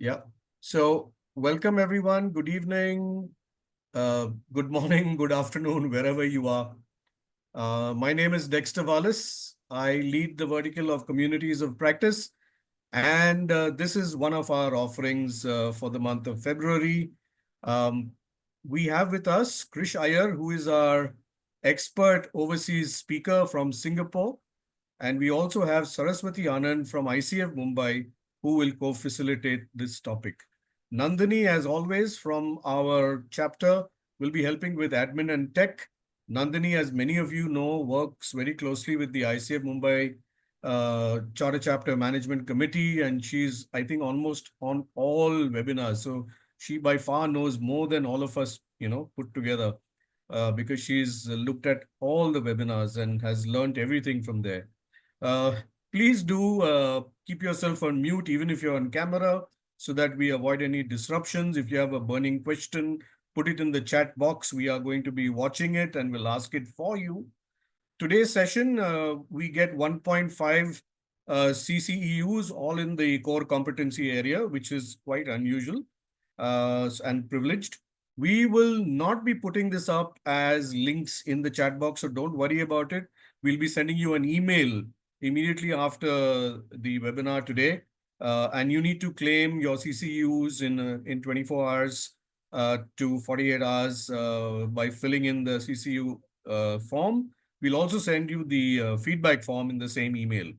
Yeah. So welcome everyone. Good evening, good morning, good afternoon, wherever you are. My name is Dexter Wallace. I lead the vertical of communities of practice, and this is one of our offerings for the month of February. Um, we have with us Krish Iyer, who is our expert overseas speaker from Singapore. And we also have Saraswathi Anand from ICF Mumbai, who will co-facilitate this topic. Nandini, as always, from our chapter, will be helping with admin and tech. Nandini, as many of you know, works very closely with the ICF Mumbai Charter Chapter Management Committee, and she's, I think, almost on all webinars. So she by far knows more than all of us, put together, because she's looked at all the webinars and has learned everything from there. Uh, Please do keep yourself on mute, even if you're on camera, so that we avoid any disruptions. If you have a burning question, put it in the chat box. We are going to be watching it and we'll ask it for you. Today's session, we get 1.5 CCEUs, all in the core competency area, which is quite unusual and privileged. We will not be putting this up as links in the chat box, so don't worry about it. We'll be sending you an email immediately after the webinar today, and you need to claim your CCUs in 24 hours to 48 hours by filling in the CCU form. We'll also send you the feedback form in the same email.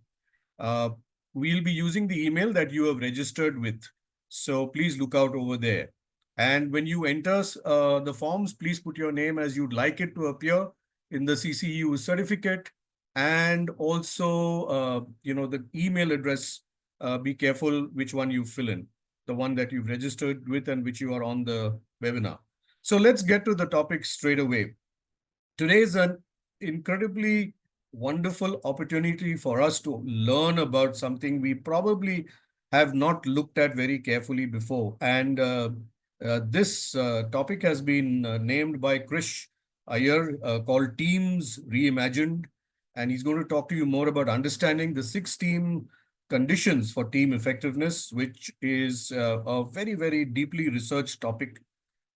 Uh, we'll be using the email that you have registered with. So please look out over there. And when you enter the forms, please put your name as you'd like it to appear in the CCU certificate. And also, the email address, be careful which one you fill in, the one that you've registered with and which you are on the webinar. So let's get to the topic straight away. Today is an incredibly wonderful opportunity for us to learn about something we probably have not looked at very carefully before. And this topic has been named by Krish Iyer, called Teams Reimagined. And he's going to talk to you more about understanding the 6 team conditions for team effectiveness, which is a very, very deeply researched topic.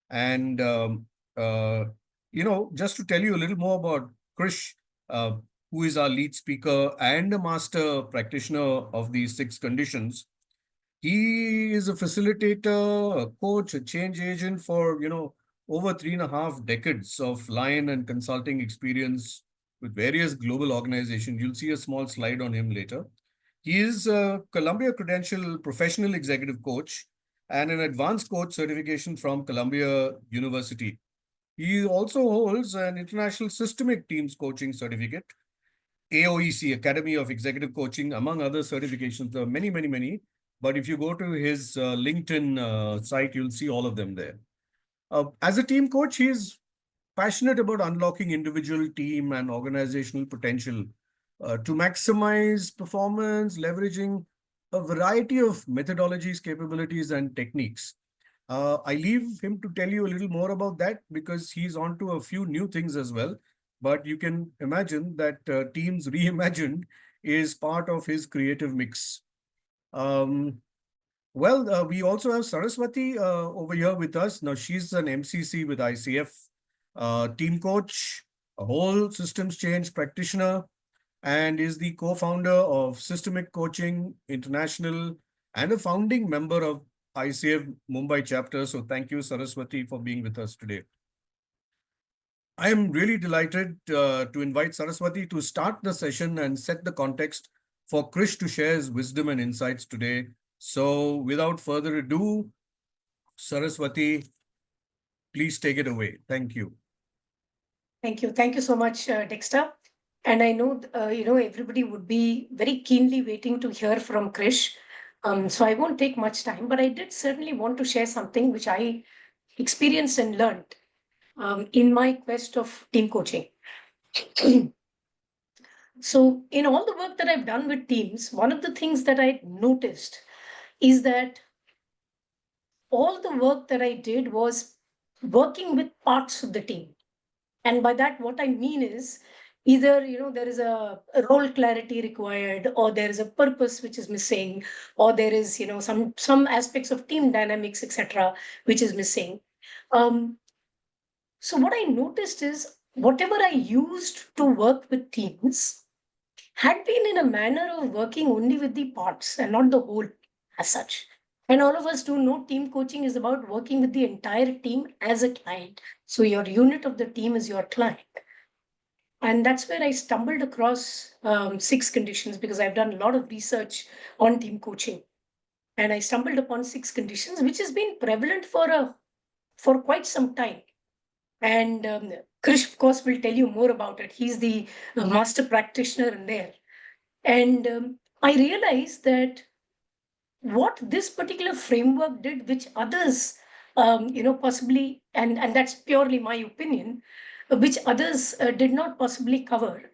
And uh, just to tell you a little more about Krish, uh, who is our lead speaker and a master practitioner of these 6 conditions. He is a facilitator, a coach, a change agent for, over 3.5 decades of line and consulting experience with various global organizations. You'll see a small slide on him later. He is a Columbia Credential Professional Executive Coach and an advanced coach certification from Columbia University. He also holds an International Systemic Teams Coaching Certificate, AOEC, Academy of Executive Coaching, among other certifications. There are many, many, many. But if you go to his LinkedIn site, you'll see all of them there. As a team coach, he's passionate about unlocking individual, team, and organizational potential to maximize performance, leveraging a variety of methodologies, capabilities, and techniques. I leave him to tell you a little more about that because he's on to a few new things as well. But you can imagine that Teams Reimagined is part of his creative mix. Um, we also have Saraswathi over here with us. Now, she's an MCC with ICF, team coach, a whole systems change practitioner, and is the co-founder of Systemic Coaching International and a founding member of ICF Mumbai chapter. So thank you, Saraswati, for being with us today. I am really delighted to invite Saraswati to start the session and set the context for Krish to share his wisdom and insights today. So without further ado, Saraswati, please take it away. Thank you. Thank you. Thank you so much, Dexter. And I know, everybody would be very keenly waiting to hear from Krish. So I won't take much time, but I did certainly want to share something which I experienced and learned in my quest of team coaching. So in all the work that I've done with teams, one of the things that I noticed is that all the work that I did was working with parts of the team. And by that, what I mean is either there is a role clarity required, or there is a purpose which is missing, or there is some aspects of team dynamics, etc., which is missing. So what I noticed is whatever I used to work with teams had been in a manner of working only with the parts and not the whole as such. And all of us do know team coaching is about working with the entire team as a client. So your unit of the team is your client. And that's where I stumbled across 6 conditions, because I've done a lot of research on team coaching. And I stumbled upon 6 conditions, which has been prevalent for quite some time. And Krish, of course, will tell you more about it. He's the master practitioner in there. And I realized that what this particular framework did, which others, possibly, and that's purely my opinion, which others did not possibly cover,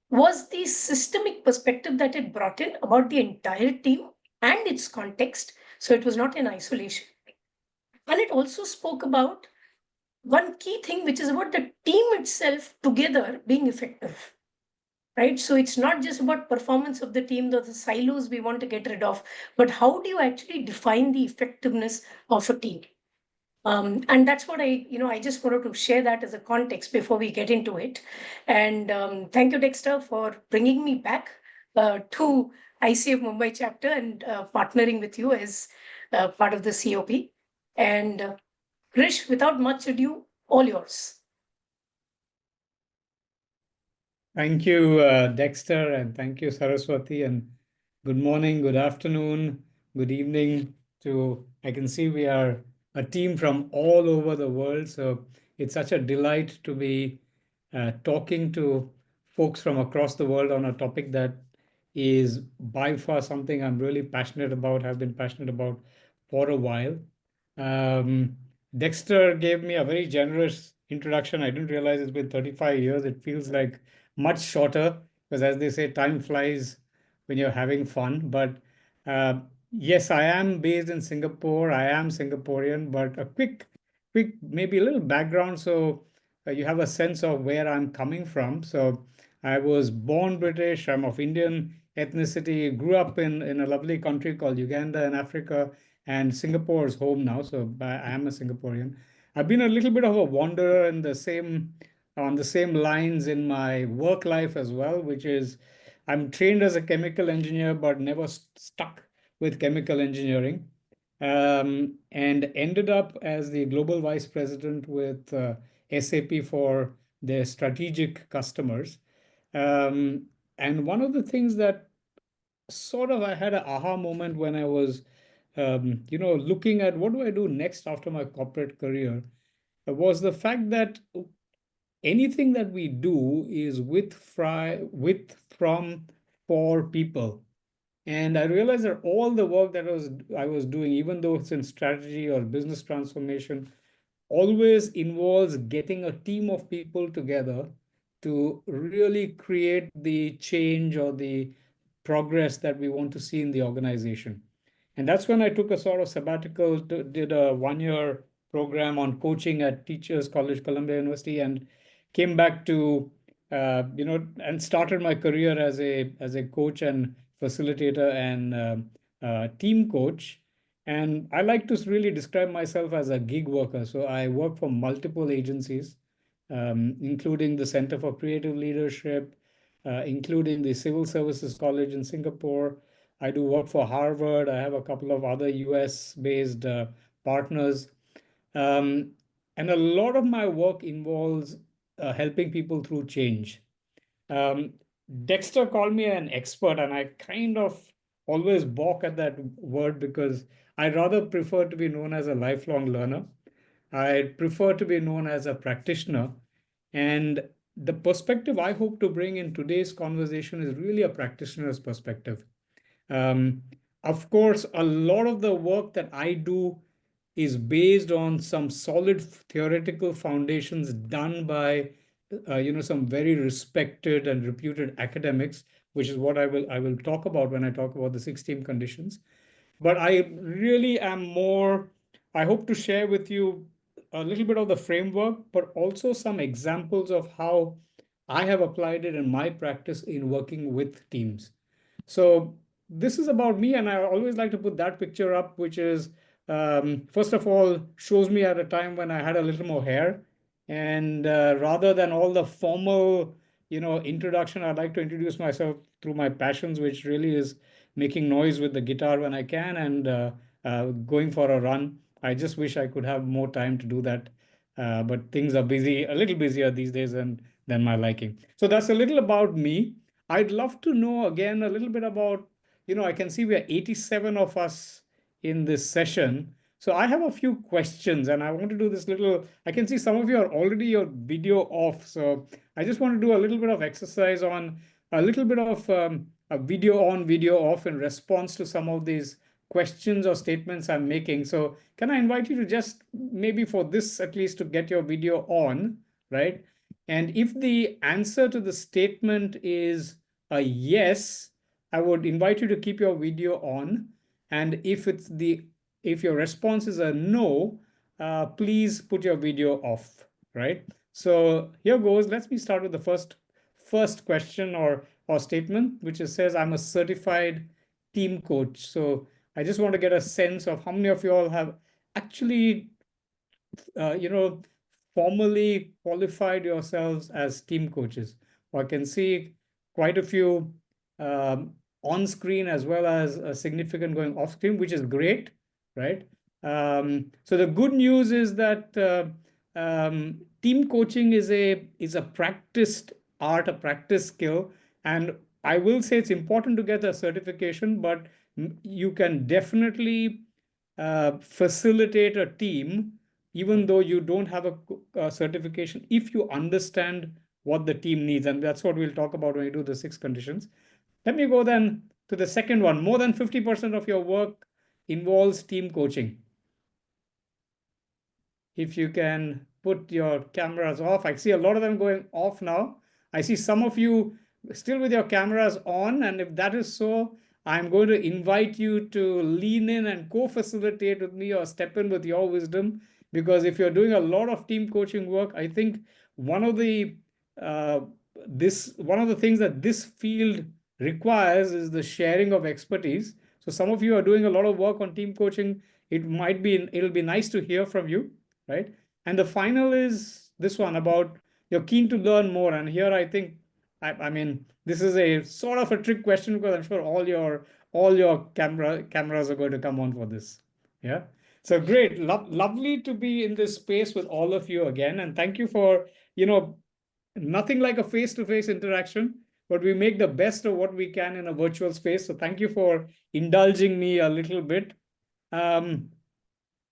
was the systemic perspective that it brought in about the entire team and its context. So it was not in isolation. And it also spoke about one key thing, which is about the team itself together being effective. Right. So it's not just about performance of the team, the silos we want to get rid of, but how do you actually define the effectiveness of a team? And that's what I just wanted to share that as a context before we get into it. And thank you, Dexter, for bringing me back to ICF Mumbai chapter and partnering with you as part of the COP. And Krish, without much ado, all yours. Thank you, Dexter, and thank you, Saraswathi, and good morning, good afternoon, good evening to, I can see we are a team from all over the world, so it's such a delight to be talking to folks from across the world on a topic that is by far something I'm really passionate about, have been passionate about for a while. Dexter gave me a very generous introduction. I didn't realize it's been 35 years. It feels like much shorter because, as they say, time flies when you're having fun. But uh, yes, I am based in Singapore. I am Singaporean, but a quick, maybe a little background so you have a sense of where I'm coming from. So I was born British. I'm of Indian ethnicity. Grew up in a lovely country called Uganda in Africa, and Singapore is home now. So I am a Singaporean. I've been a little bit of a wanderer in the same on the same lines in my work life as well, which is I'm trained as a chemical engineer, but never stuck with chemical engineering, and ended up as the global vice president with SAP for their strategic customers. And one of the things that sort of I had an aha moment when I was, looking at what do I do next after my corporate career, was the fact that anything that we do is with, from, for people. And I realized that all the work that I was doing, even though it's in strategy or business transformation, always involves getting a team of people together to really create the change or the progress that we want to see in the organization. And that's when I took a sort of sabbatical, did a 1 year program on coaching at Teachers College, Columbia University, and came back to, and started my career as a coach and facilitator and team coach. And I like to really describe myself as a gig worker. So I work for multiple agencies, including the Center for Creative Leadership, including the Civil Services College in Singapore. I do work for Harvard. I have a couple of other US-based partners. Um, and a lot of my work involves helping people through change. Um, Dexter called me an expert, and I kind of always balk at that word because I rather prefer to be known as a lifelong learner. I prefer to be known as a practitioner. And the perspective I hope to bring in today's conversation is really a practitioner's perspective. Um, of course, a lot of the work that I do is based on some solid theoretical foundations done by some very respected and reputed academics, which is what I will talk about when I talk about the 16 conditions. But I really am more, I hope to share with you a little bit of the framework, but also some examples of how I have applied it in my practice in working with teams. So this is about me, and I always like to put that picture up, which is first of all shows me at a time when I had a little more hair, and rather than all the formal, introduction, I'd like to introduce myself through my passions, which really is making noise with the guitar when I can and going for a run. I just wish I could have more time to do that, but things are busy, a little busier these days than my liking. So that's a little about me. I'd love to know again a little bit about, I can see we are 87 of us in this session. So I have a few questions and I want to do this little, I can see some of you are already your video off. So I just want to do a little bit of exercise on a little bit of a video on, video off in response to some of these questions or statements I'm making. So can I invite you to just maybe for this at least to get your video on, right? And if the answer to the statement is a yes, I would invite you to keep your video on. And if your response is a no, please put your video off, right? So here goes. Let me start with the first question or statement, which says I'm a certified team coach. So I just want to get a sense of how many of you all have actually uh, you know, formally qualified yourselves as team coaches. I can see quite a few on screen as well as a significant going off screen, which is great, right? So the good news is that team coaching is a practiced art, a practice skill, and I will say it's important to get a certification, but you can definitely facilitate a team even though you don't have a certification, if you understand what the team needs. And that's what we'll talk about when we do the 6 conditions. Let me go then to the second one. More than 50% of your work involves team coaching. If you can put your cameras off. I see a lot of them going off now. I see some of you still with your cameras on. And if that is so, I'm going to invite you to lean in and co-facilitate with me or step in with your wisdom. Because if you're doing a lot of team coaching work, I think one of the uh, one of the things that this field requires is the sharing of expertise. So some of you are doing a lot of work on team coaching. It'll be nice to hear from you, right? And the final is this one about you're keen to learn more. And here I think, I mean, this is a sort of a trick question because I'm sure all your cameras are going to come on for this. Yeah. So great. Lovely to be in this space with all of you again. And thank you for, nothing like a face-to-face interaction, but we make the best of what we can in a virtual space. So thank you for indulging me a little bit.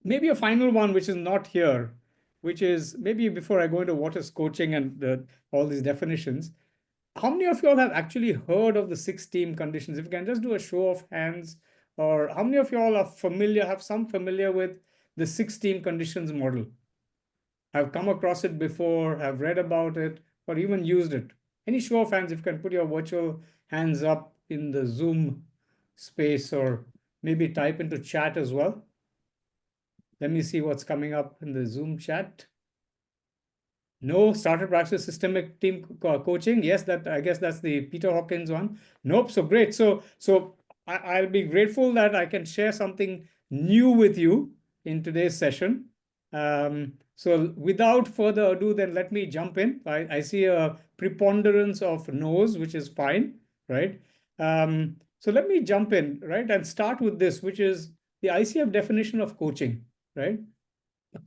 Maybe a final one, which is not here, which is maybe before I go into what is coaching and all these definitions, how many of you all have actually heard of the 6 team conditions? If you can just do a show of hands, or how many of you all are familiar, have some familiar with the 6 team conditions model? Have come across it before, have read about it, or even used it? Any show of hands, if you can put your virtual hands up in the Zoom space, or maybe type into chat as well. Let me see what's coming up in the Zoom chat. No, starter practice systemic team coaching. Yes, I guess that's the Peter Hawkins one. Nope. So great. So I'll be grateful that I can share something new with you in today's session. So without further ado, then let me jump in. I see a preponderance of no's, which is fine, right? So let me jump in, right, and start with this, which is the ICF definition of coaching, right?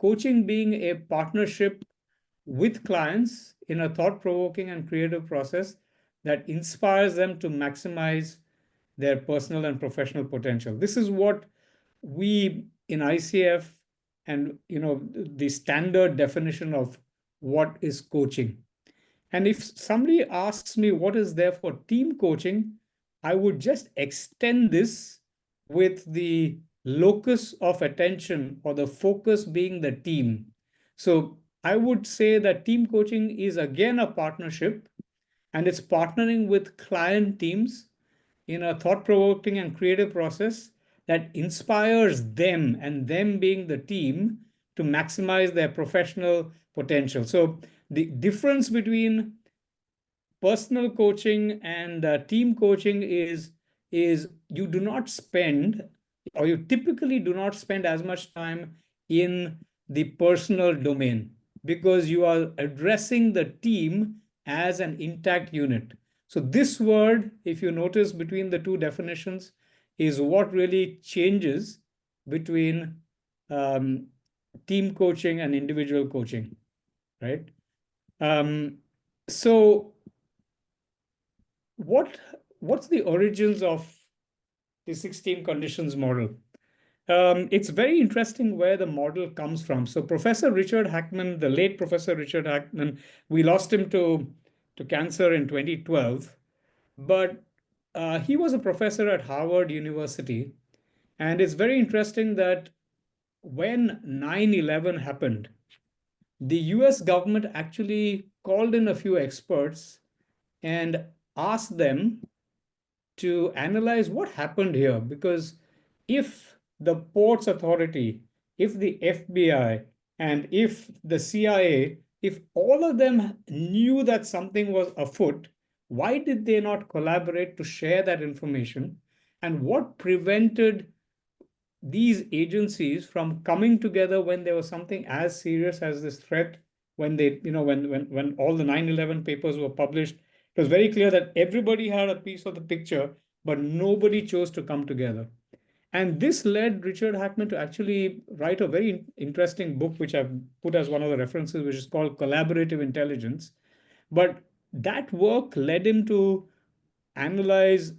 Coaching being a partnership with clients in a thought-provoking and creative process that inspires them to maximize their personal and professional potential. This is what we in ICF and the standard definition of what is coaching. And if somebody asks me what is there for team coaching, I would just extend this with the locus of attention or the focus being the team. So I would say that team coaching is again a partnership, and it's partnering with client teams in a thought-provoking and creative process that inspires them, and them being the team, to maximize their professional potential. So the difference between personal coaching and team coaching is you do not spend, or you typically do not spend as much time in the personal domain, because you are addressing the team as an intact unit. So this word, if you notice between the two definitions, is what really changes between team coaching and individual coaching, right? So what's the origins of the 16 conditions model? It's very interesting where the model comes from. So Professor Richard Hackman, the late Professor Richard Hackman, we lost him to cancer in 2012, but he was a professor at Harvard University. And it's very interesting that when 9/11 happened, the US government actually called in a few experts and asked them to analyze what happened here. Because if the Ports Authority, if the FBI, and if the CIA, if all of them knew that something was afoot, why did they not collaborate to share that information? And what prevented these agencies from coming together when there was something as serious as this threat? When they, when all the 9/11 papers were published, it was very clear that everybody had a piece of the picture, but nobody chose to come together. And this led Richard Hackman to actually write a very interesting book, which I've put as one of the references, which is called Collaborative Intelligence. But that work led him to analyze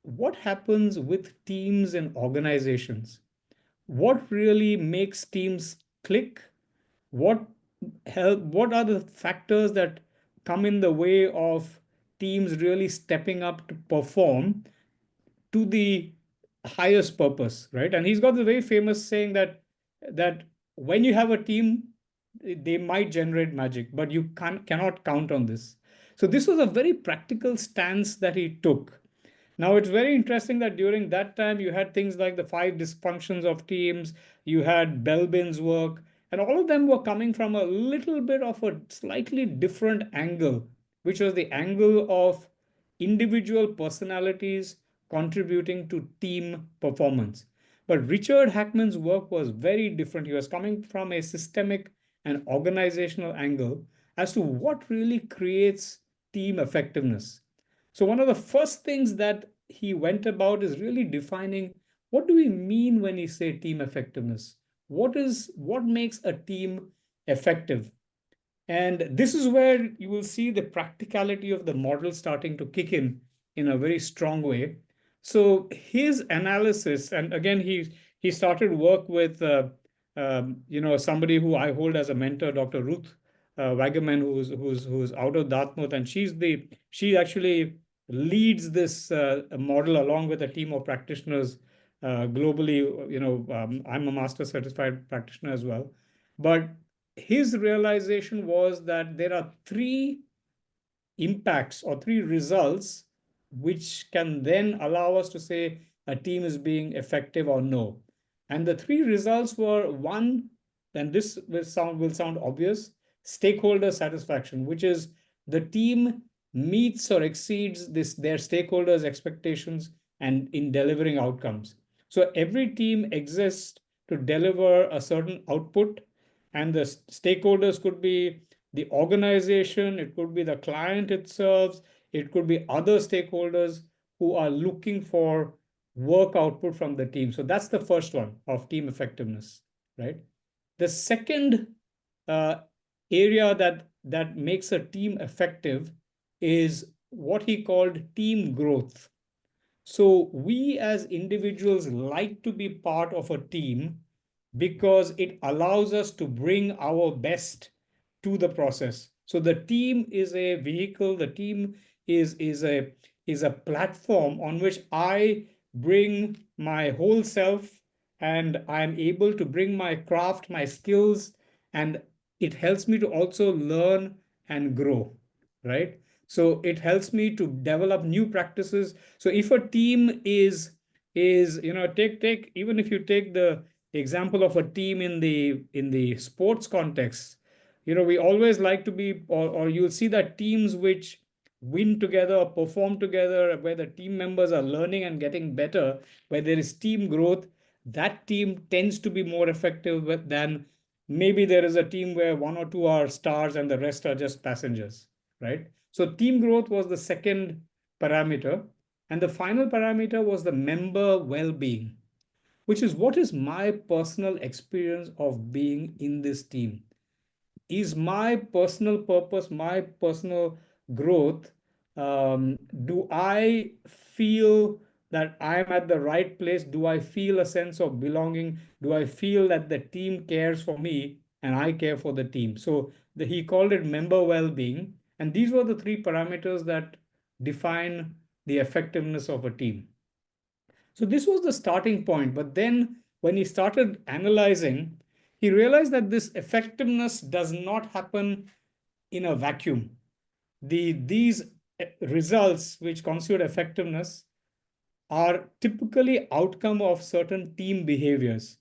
what happens with teams and organizations. What really makes teams click? What what are the factors that come in the way of teams really stepping up to perform to the highest purpose, right? And he's got the very famous saying that when you have a team, they might generate magic, but you cannot count on this. So this was a very practical stance that he took. Now, it's very interesting that during that time, you had things like the 5 dysfunctions of teams, you had Belbin's work, and all of them were coming from a little bit of a slightly different angle, which was the angle of individual personalities contributing to team performance. But Richard Hackman's work was very different. He was coming from a systemic and organizational angle as to what really creates team effectiveness. So one of the first things that he went about is really defining, what do we mean when we say team effectiveness? What makes a team effective? And this is where you will see the practicality of the model starting to kick in a very strong way. So his analysis, and again, he started work with somebody who I hold as a mentor, Dr. Ruth Wagaman, who's out of Dartmouth, and she actually leads this model along with a team of practitioners globally. I'm a master certified practitioner as well. But his realization was that there are 3 impacts or 3 results which can then allow us to say a team is being effective or no. And the 3 results were: one, and this will sound obvious, stakeholder satisfaction, which is the team meets or exceeds their stakeholders' expectations and in delivering outcomes. So every team exists to deliver a certain output, and the stakeholders could be the organization, it could be the client itself, it could be other stakeholders who are looking for work output from the team. So that's the first one of team effectiveness, right? The second area that makes a team effective is what he called team growth. So we as individuals like to be part of a team because it allows us to bring our best to the process. So the team is a vehicle, the team is a platform on which I bring my whole self, and I'm able to bring my craft, my skills, and it helps me to also learn and grow, right? So it helps me to develop new practices. So if a team is take even if you take the example of a team in the sports context, we always like to be, or you'll see that teams which win together, perform together, where the team members are learning and getting better, where there is team growth, that team tends to be more effective than maybe there is a team where one or two are stars and the rest are just passengers, right? So team growth was the second parameter. And the final parameter was the member well-being, which is what is my personal experience of being in this team? Is my personal purpose, my personal growth, do I feel that I'm at the right place? Do I feel a sense of belonging? Do I feel that the team cares for me and I care for the team? So he called it member well-being. And these were the three parameters that define the effectiveness of a team. So this was the starting point. But then when he started analyzing, he realized that this effectiveness does not happen in a vacuum. These results which constitute effectiveness are typically outcome of certain team behaviors.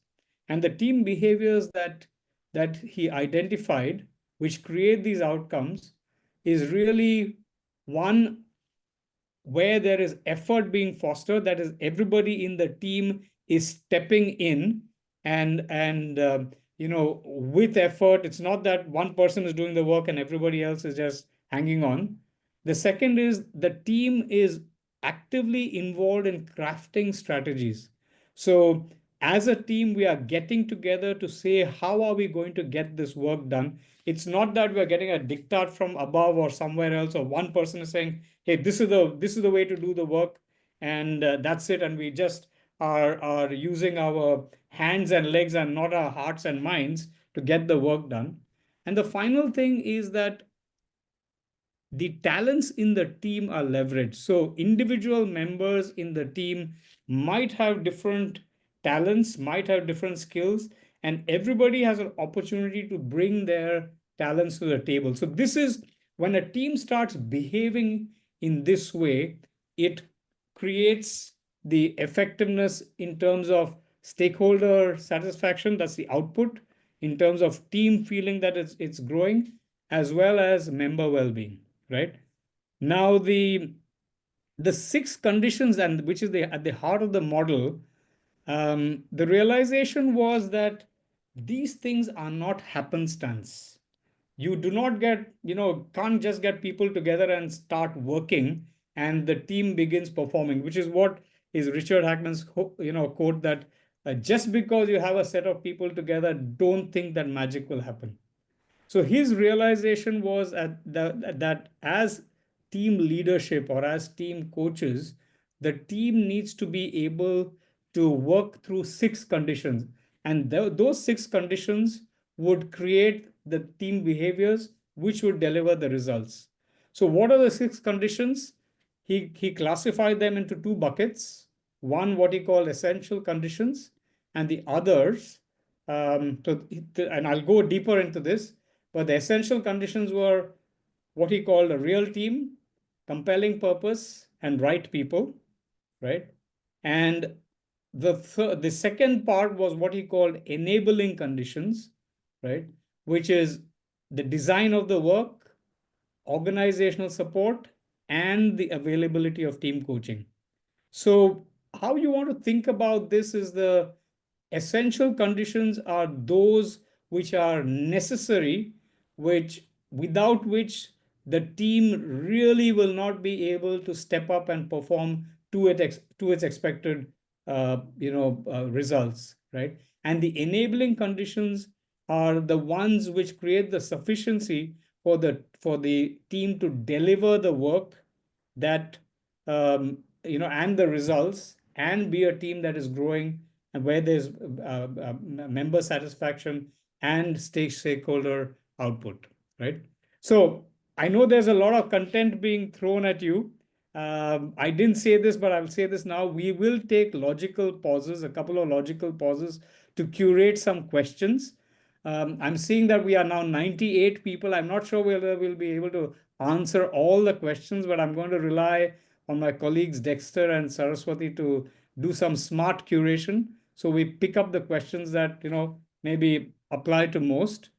And the team behaviors that he identified, which create these outcomes, is really one, where there is effort being fostered, that is everybody in the team is stepping in and with effort. It's not that one person is doing the work and everybody else is just hanging on. The second is the team is actively involved in crafting strategies. So as a team, we are getting together to say, how are we going to get this work done? It's not that we're getting a diktat from above or somewhere else, or one person is saying, hey, this is the way to do the work, and that's it, and we just are using our hands and legs and not our hearts and minds to get the work done. And the final thing is that the talents in the team are leveraged. So individual members in the team might have different talents, might have different skills, and everybody has an opportunity to bring their talents to the table. So this is when a team starts behaving in this way, it creates the effectiveness in terms of stakeholder satisfaction, that's the output, in terms of team feeling that it's growing, as well as member well-being. Right now, the six conditions, and which is at the heart of the model, the realization was that these things are not happenstance. You do not can't just get people together and start working and the team begins performing, which is what is Richard Hackman's quote, that just because you have a set of people together, don't think that magic will happen. So his realization was that as team leadership or as team coaches, the team needs to be able to work through six conditions. And those six conditions would create the team behaviors which would deliver the results. So what are the six conditions? He classified them into two buckets. One, what he called essential conditions, and the others, and I'll go deeper into this, but the essential conditions were what he called a real team, compelling purpose, and right people, right? And the second part was what he called enabling conditions, right? Which is the design of the work, organizational support, and the availability of team coaching. So how you want to think about this is the essential conditions are those which are necessary, which without which the team really will not be able to step up and perform to its expected results, right? And the enabling conditions are the ones which create the sufficiency for the team to deliver the work that and the results, and be a team that is growing and where there's member satisfaction and stakeholder output, right? So I know there's a lot of content being thrown at you. I didn't say this, but I'll say this now. We will take logical pauses, a couple of logical pauses, to curate some questions. I'm seeing that we are now 98 people. I'm not sure whether we'll be able to answer all the questions, but I'm going to rely on my colleagues Dexter and Saraswathi to do some smart curation. So we pick up the questions that maybe apply to most.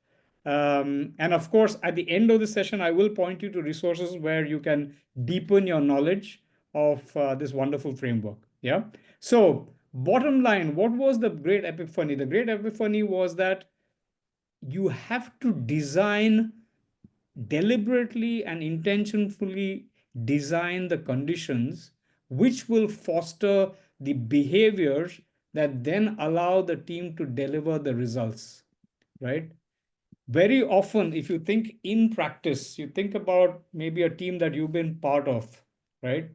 And of course, at the end of the session, I will point you to resources where you can deepen your knowledge of this wonderful framework. Yeah. So, bottom line, what was the great epiphany? The great epiphany was that you have to design deliberately and intentionally design the conditions which will foster the behaviors that then allow the team to deliver the results, right? Very often, if you think in practice, you think about maybe a team that you've been part of, right?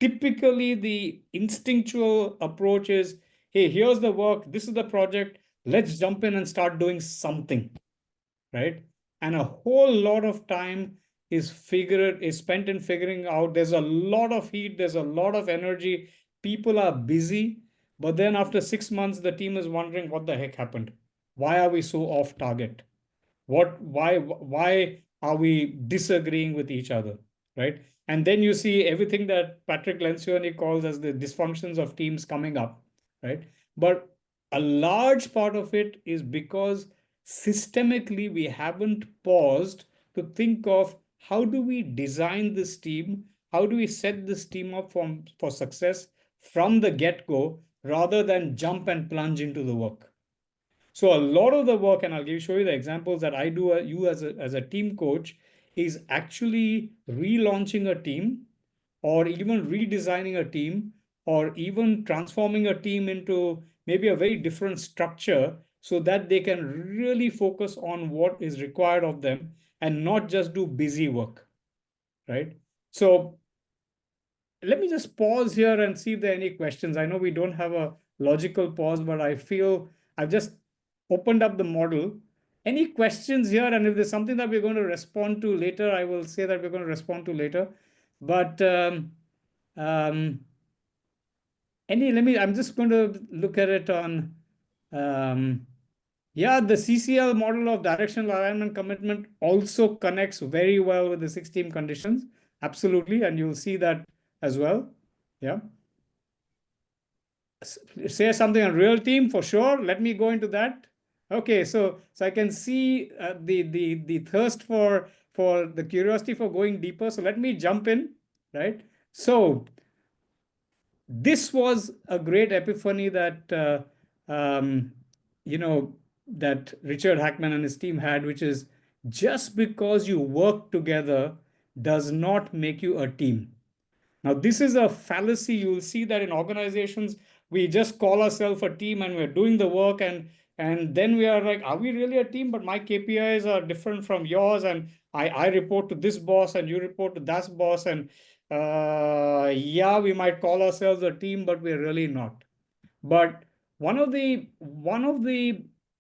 Typically, the instinctual approach is, hey, here's the work, this is the project, let's jump in and start doing something, right? And a whole lot of time is spent in figuring out. There's a lot of heat, there's a lot of energy. People are busy, but then after 6 months, the team is wondering what the heck happened. Why are we so off target? Why are we disagreeing with each other, right? And then you see everything that Patrick Lencioni calls as the dysfunctions of teams coming up, right? But a large part of it is because systemically we haven't paused to think of how do we design this team, how do we set this team up for success from the get-go rather than jump and plunge into the work. So a lot of the work, and I'll show you the examples that I do you as a team coach, is actually relaunching a team or even redesigning a team or even transforming a team into maybe a very different structure so that they can really focus on what is required of them and not just do busy work, right? So let me just pause here and see if there are any questions. I know we don't have a logical pause, but I feel I've just opened up the model. Any questions here? And if there's something that we're going to respond to later, I will say that we're going to respond to later. But um, I'm just going to look at it on, yeah, the CCL model of directional alignment commitment also connects very well with the 6 team conditions. Absolutely. And you'll see that as well. Yeah. Say something on real team for sure. Let me go into that. Okay, so I can see the thirst for the curiosity for going deeper. So let me jump in, right? So this was a great epiphany that um, you know that Richard Hackman and his team had, which is just because you work together does not make you a team. Now, this is a fallacy. You'll see that in organizations, we just call ourselves a team and we're doing the work, and then we are like, are we really a team? But my KPIs are different from yours, and I report to this boss and you report to that boss, and yeah, we might call ourselves a team, but we're really not. But one of the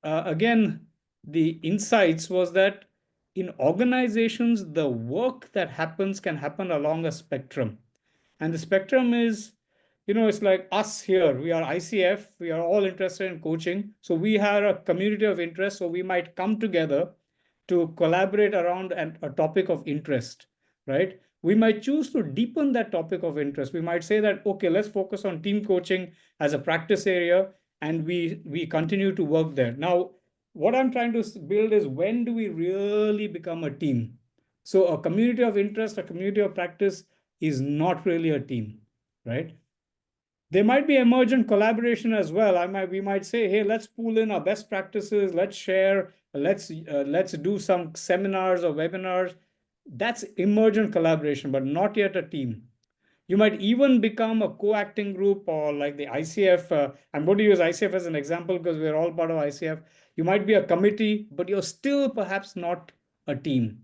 again, the insights was that in organizations, the work that happens can happen along a spectrum. And the spectrum is, it's like us here. We are ICF. We are all interested in coaching. So we have a community of interest. So we might come together to collaborate around a topic of interest, right? We might choose to deepen that topic of interest. We might say that, okay, let's focus on team coaching as a practice area, and we continue to work there. Now, what I'm trying to build is, when do we really become a team? So a community of interest, a community of practice is not really a team, right? There might be emergent collaboration as well. We might say, hey, let's pool in our best practices, let's share, let's do some seminars or webinars. That's emergent collaboration, but not yet a team. You might even become a co-acting group, or like the ICF. I'm going to use ICF as an example because we're all part of ICF. You might be a committee, but you're still perhaps not a team.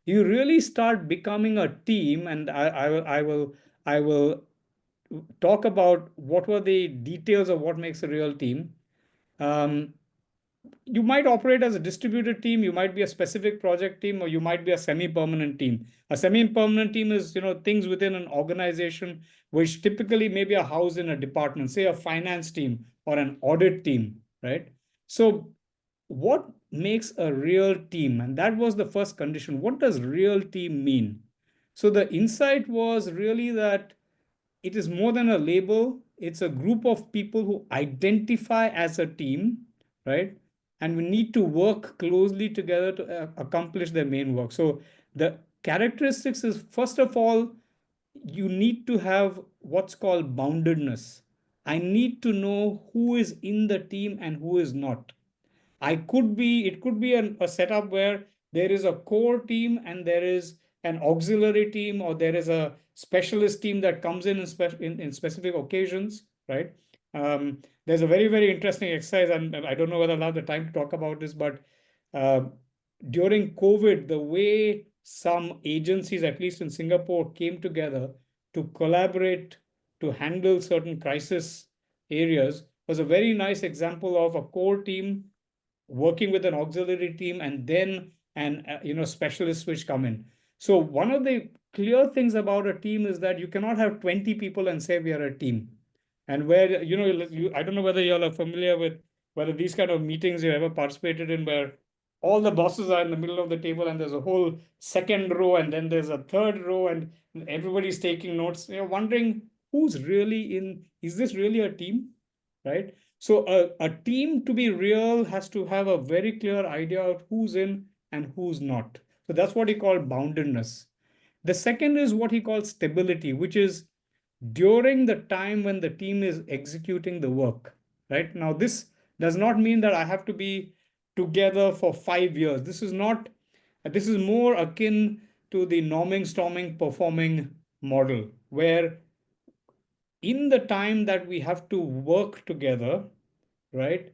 You really start becoming a team, and I will talk about what were the details of what makes a real team. Um, you might operate as a distributed team, you might be a specific project team, or you might be a semi-permanent team. A semi-permanent team is, things within an organization which typically maybe are housed in a department, say a finance team or an audit team, right? So what makes a real team? And that was the first condition. What does real team mean? So the insight was really that it is more than a label. It's a group of people who identify as a team, right? and we need to work closely together to accomplish their main work. So the characteristics is, first of all, you need to have what's called boundedness. I need to know who is in the team and who is not. It could be a setup where there is a core team and there is an auxiliary team, or there is a specialist team that comes in specific occasions, right? There's a very, very interesting exercise, and I don't know whether I'll have the time to talk about this, but uh, during COVID, the way some agencies, at least in Singapore, came together to collaborate to handle certain crisis areas was a very nice example of a core team working with an auxiliary team, and then an specialists which come in. So one of the clear things about a team is that you cannot have 20 people and say we are a team. And where I don't know whether you all are familiar with whether these kind of meetings you ever participated in, where all the bosses are in the middle of the table and there's a whole second row and then there's a third row and everybody's taking notes. You're wondering who's really in, is this really a team, right? So a team, to be real, has to have a very clear idea of who's in and who's not. So that's what he called boundedness. The second is what he calls stability, which is during the time when the team is executing the work, right? Now, this does not mean that I have to be together for 5 years. This is more akin to the norming, storming, performing model, where in the time that we have to work together, right,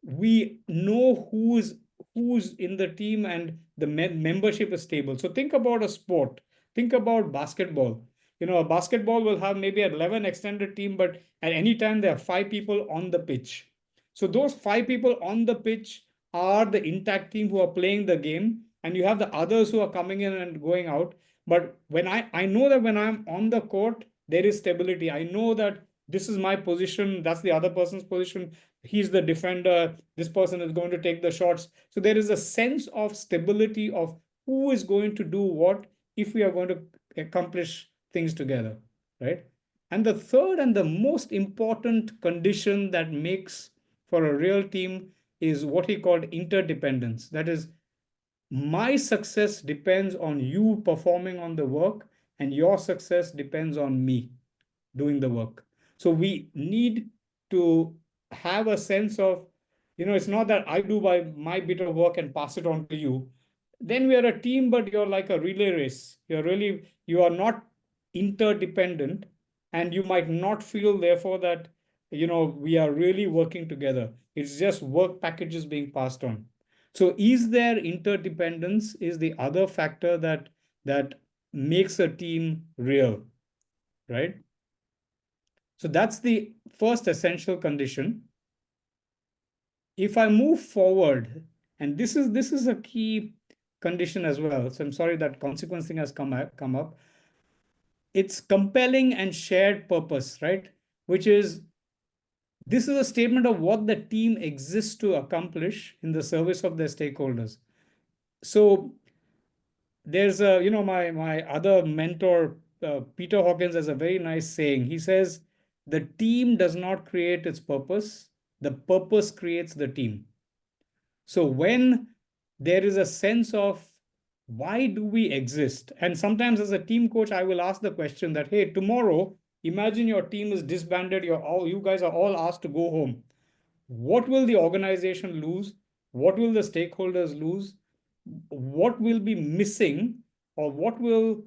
we know who's in the team and the membership is stable. So think about a sport. Think about basketball. A basketball will have maybe an 11 extended team, but at any time there are 5 people on the pitch. So those 5 people on the pitch are the intact team who are playing the game, and you have the others who are coming in and going out. But when I know that when I'm on the court, there is stability. I know that this is my position, that's the other person's position. He's the defender, this person is going to take the shots. So there is a sense of stability of who is going to do what if we are going to accomplish things together, right? And the third and the most important condition that makes for a real team is what he called interdependence. That is, my success depends on you performing on the work, and your success depends on me doing the work. So we need to have a sense of, it's not that I do my bit of work and pass it on to you. Then we are a team, but you're like a relay race. You are not interdependent, and you might not feel therefore that, we are really working together. It's just work packages being passed on. So is there interdependence is the other factor that makes a team real, right? So that's the first essential condition. If I move forward, and this is a key condition as well. So I'm sorry that consequence thing has come up. It's compelling and shared purpose, right? This is a statement of what the team exists to accomplish in the service of their stakeholders. So there's my other mentor, Peter Hawkins, has a very nice saying. He says, the team does not create its purpose, the purpose creates the team. So when there is a sense of why do we exist, and sometimes as a team coach, I will ask the question that, hey, tomorrow, imagine your team is disbanded, you guys are all asked to go home. What will the organization lose? What will the stakeholders lose? What will be missing, or what will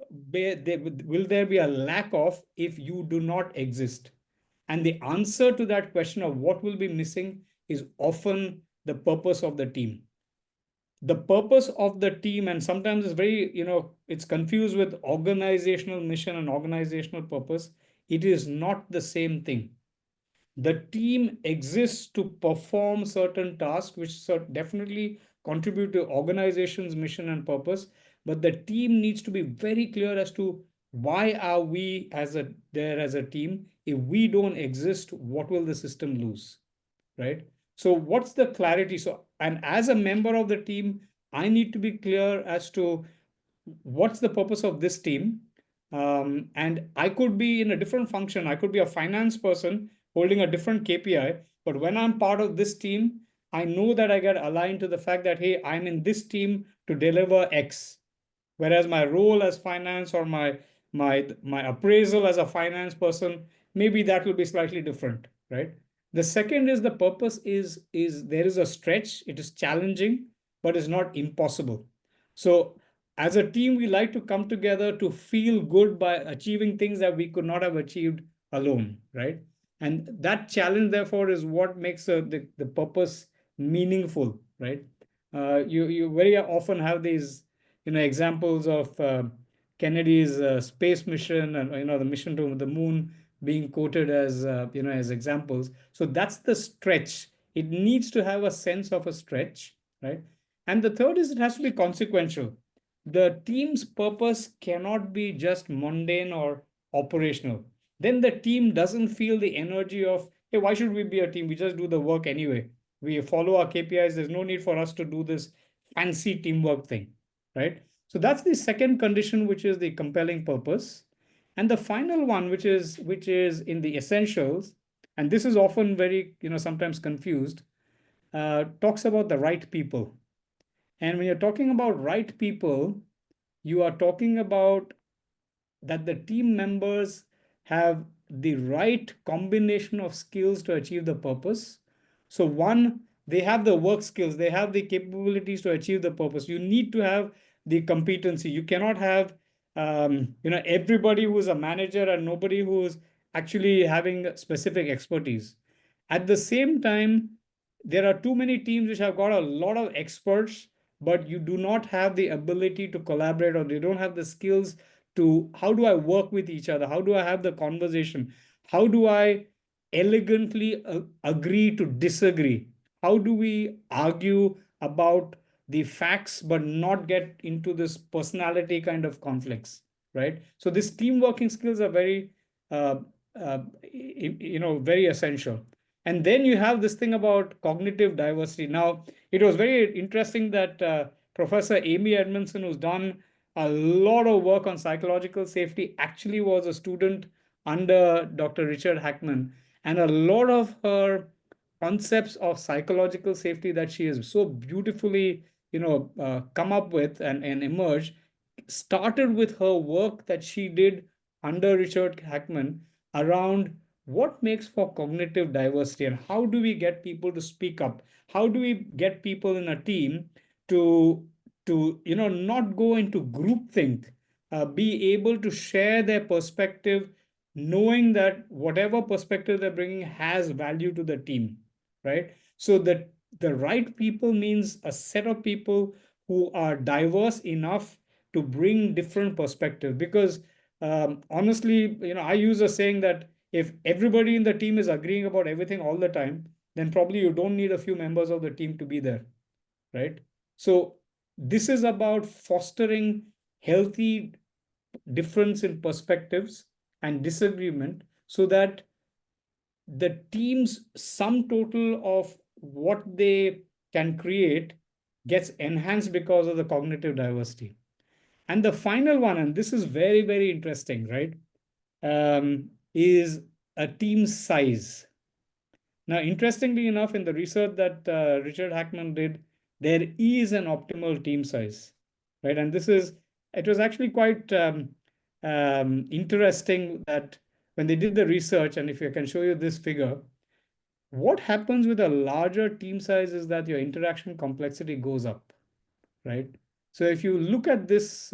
there be a lack of if you do not exist? And the answer to that question of what will be missing is often the purpose of the team. The purpose of the team, and sometimes it's very, it's confused with organizational mission and organizational purpose. It is not the same thing. The team exists to perform certain tasks, which definitely contribute to organization's mission and purpose. But the team needs to be very clear as to why are we there as a team. If we don't exist, what will the system lose, right? So what's the clarity? And as a member of the team, I need to be clear as to what's the purpose of this team. And I could be in a different function. I could be a finance person holding a different KPI. But when I'm part of this team, I know that I get aligned to the fact that, hey, I'm in this team to deliver X. Whereas my role as finance or my appraisal as a finance person, maybe that will be slightly different, right? The second is the purpose is there is a stretch, it is challenging, but it's not impossible. So as a team, we like to come together to feel good by achieving things that we could not have achieved alone, right? And that challenge, therefore, is what makes the purpose meaningful, right? You very often have these examples of Kennedy's space mission and the mission to the moon being quoted as as examples. So that's the stretch. It needs to have a sense of a stretch, right? And the third is it has to be consequential. The team's purpose cannot be just mundane or operational. Then the team doesn't feel the energy of, hey, why should we be a team? We just do the work anyway. We follow our KPIs. There's no need for us to do this fancy teamwork thing, right? So that's the second condition, which is the compelling purpose. And the final one, which is in the essentials, and this is often very sometimes confused, talks about the right people. And when you're talking about right people, you are talking about that the team members have the right combination of skills to achieve the purpose. So, one, they have the work skills, they have the capabilities to achieve the purpose. You need to have the competency. You cannot have everybody who's a manager and nobody who's actually having specific expertise. At the same time, there are too many teams which have got a lot of experts, but you do not have the ability to collaborate, or they don't have the skills to how do I work with each other? How do I have the conversation? How do I elegantly agree to disagree? How do we argue about the facts but not get into this personality kind of conflicts, right? So these team working skills are very, uh, very essential. And then you have this thing about cognitive diversity. Now, it was very interesting that Professor Amy Edmondson, who's done a lot of work on psychological safety, actually was a student under Dr. Richard Hackman. And a lot of her concepts of psychological safety that she has so beautifully, come up with and emerged, started with her work that she did under Richard Hackman around what makes for cognitive diversity and how do we get people to speak up? How do we get people in a team to not go into groupthink, be able to share their perspective, knowing that whatever perspective they're bringing has value to the team, right? So that the right people means a set of people who are diverse enough to bring different perspectives. Because honestly, I use a saying that if everybody in the team is agreeing about everything all the time, then probably you don't need a few members of the team to be there, right? So this is about fostering healthy difference in perspectives and disagreement so that the team's sum total of what they can create gets enhanced because of the cognitive diversity. And the final one, and this is very, very interesting, right? Is a team size. Now, interestingly enough, in the research that Richard Hackman did, there is an optimal team size, right? And it was actually quite interesting that when they did the research, and if I can show you this figure, what happens with a larger team size is that your interaction complexity goes up, right? So if you look at this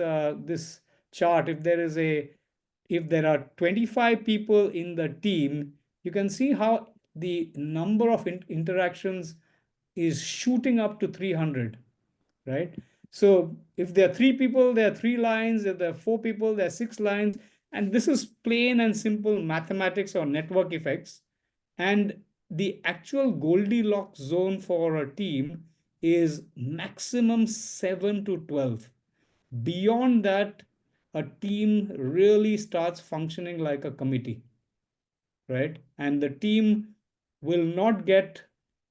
chart, if there are 25 people in the team, you can see how the number of interactions is shooting up to 300, right? So if there are three people, there are three lines. If there are four people, there are six lines. And this is plain and simple mathematics or network effects. And the actual Goldilocks zone for a team is maximum 7 to 12. Beyond that, a team really starts functioning like a committee, right? And the team will not get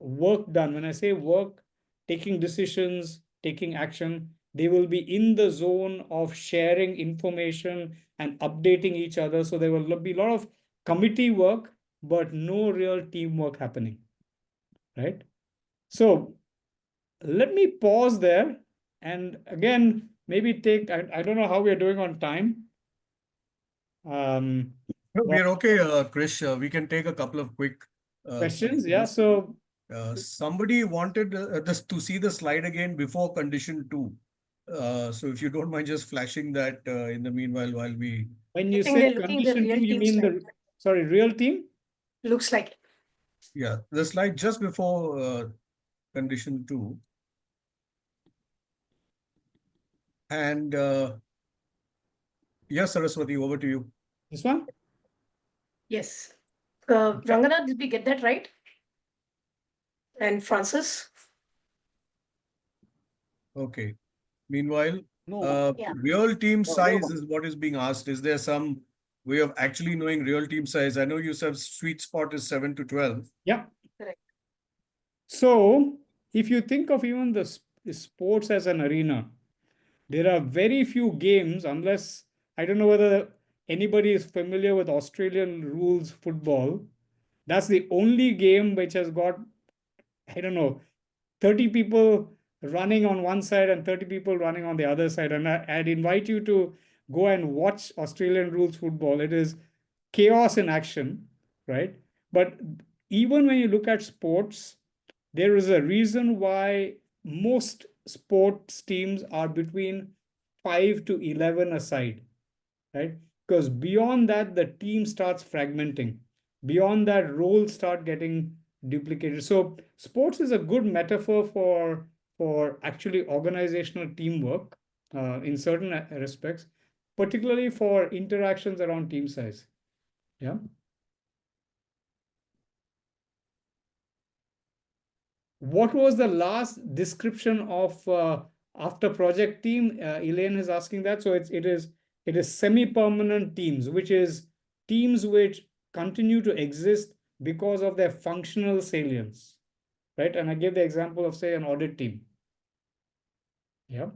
work done. When I say work, taking decisions, taking action, they will be in the zone of sharing information and updating each other. So there will be a lot of committee work, but no real teamwork happening, right? So let me pause there. And again, maybe take, I don't know how we are doing on time. No, But we're okay, Krish. We can take a couple of quick questions. Yeah. questions. So Somebody wanted this to see the slide again before condition 2. So if you don't mind just flashing that in the meanwhile while we... when I you think they're say looking the condition real two, you team mean slide. the, sorry, real team? Looks like it. Yeah, the slide just before condition 2. And yes, Saraswati, over to you. This one? Yes. Rangana, did we get that right? And Francis? Okay. Meanwhile, Yeah. real team size is what is being asked. Is there some way of actually knowing real team size? I know you said sweet spot is 7 to 12. Yeah. Correct. So if you think of even the sports as an arena, there are very few games, unless I don't know whether anybody is familiar with Australian rules football. That's the only game which has got, I don't know, 30 people running on one side and 30 people running on the other side. And I'd invite you to go and watch Australian rules football. It is chaos in action, right? But even when you look at sports, there is a reason why most sports teams are between 5 to 11 a side, right? Because beyond that, the team starts fragmenting. Beyond that, roles start getting duplicated. So sports is a good metaphor for actually organizational teamwork in certain respects, particularly for interactions around team size. Yeah. What was the last description of after project team? Elaine is asking that. So it is semi-permanent teams, which is teams which continue to exist because of their functional salience, right? And I gave the example of, say, an audit team. Yeah.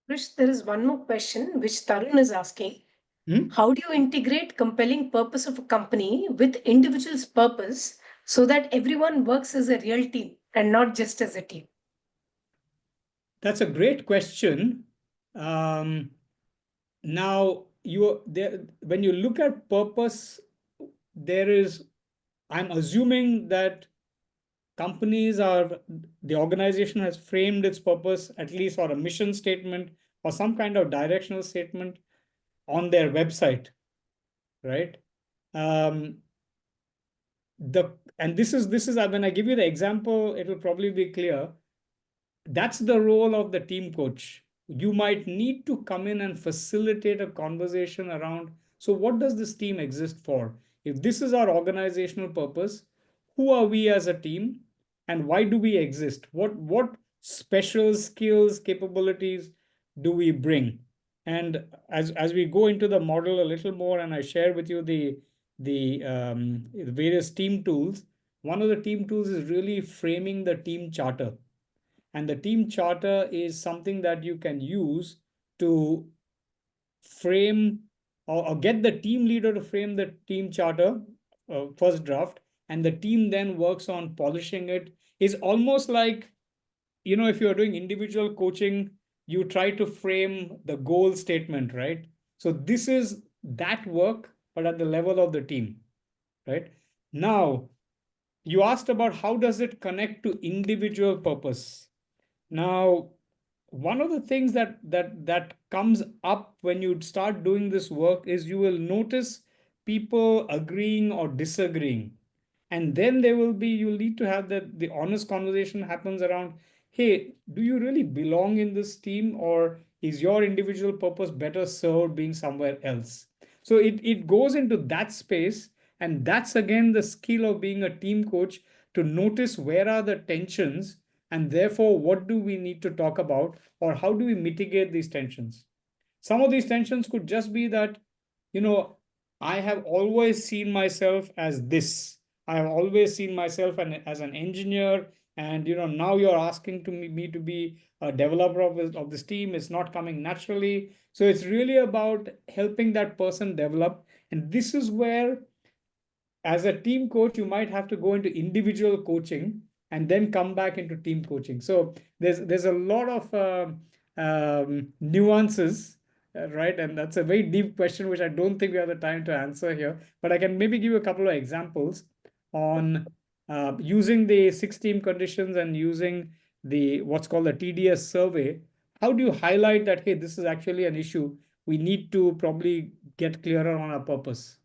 Krish, there is one more question which Tarun is asking. Hmm? How do you integrate compelling purpose of a company with individual's purpose so that everyone works as a real team and not just as a team? That's a great question. Now, you there when you look at purpose, there is, I'm assuming that companies are, the organization has framed its purpose, at least, or a mission statement or some kind of directional statement on their website, right? um, the and this is when I give you the example, it will probably be clear. That's the role of the team coach. You might need to come in and facilitate a conversation around, so what does this team exist for? If this is our organizational purpose, who are we as a team and why do we exist? What special skills, capabilities do we bring? And as we go into the model a little more and I share with you the various team tools, one of the team tools is really framing the team charter. And the team charter is something that you can use to frame or get the team leader to frame the team charter, first draft, and the team then works on polishing it. Is almost like, if you're doing individual coaching, you try to frame the goal statement, right? So this is that work, but at the level of the team, right? Now, you asked about how does it connect to individual purpose. Now, one of the things that comes up when you start doing this work is you will notice people agreeing or disagreeing. And then you'll need to have the honest conversation happens around, hey, do you really belong in this team, or is your individual purpose better served being somewhere else? So it goes into that space, and that's again the skill of being a team coach, to notice where are the tensions, and therefore what do we need to talk about, or how do we mitigate these tensions. Some of these tensions could just be that, you know I have always seen myself as this. I have always seen myself as an engineer, and now you're asking me to be a developer of this team. It's not coming naturally. So it's really about helping that person develop. And this is where, as a team coach, you might have to go into individual coaching and then come back into team coaching. So there's a lot of nuances, right? And that's a very deep question, which I don't think we have the time to answer here. But I can maybe give you a couple of examples on using the 6 team conditions and using the what's called the TDS survey. How do you highlight that, hey, this is actually an issue? We need to probably get clearer on our purpose,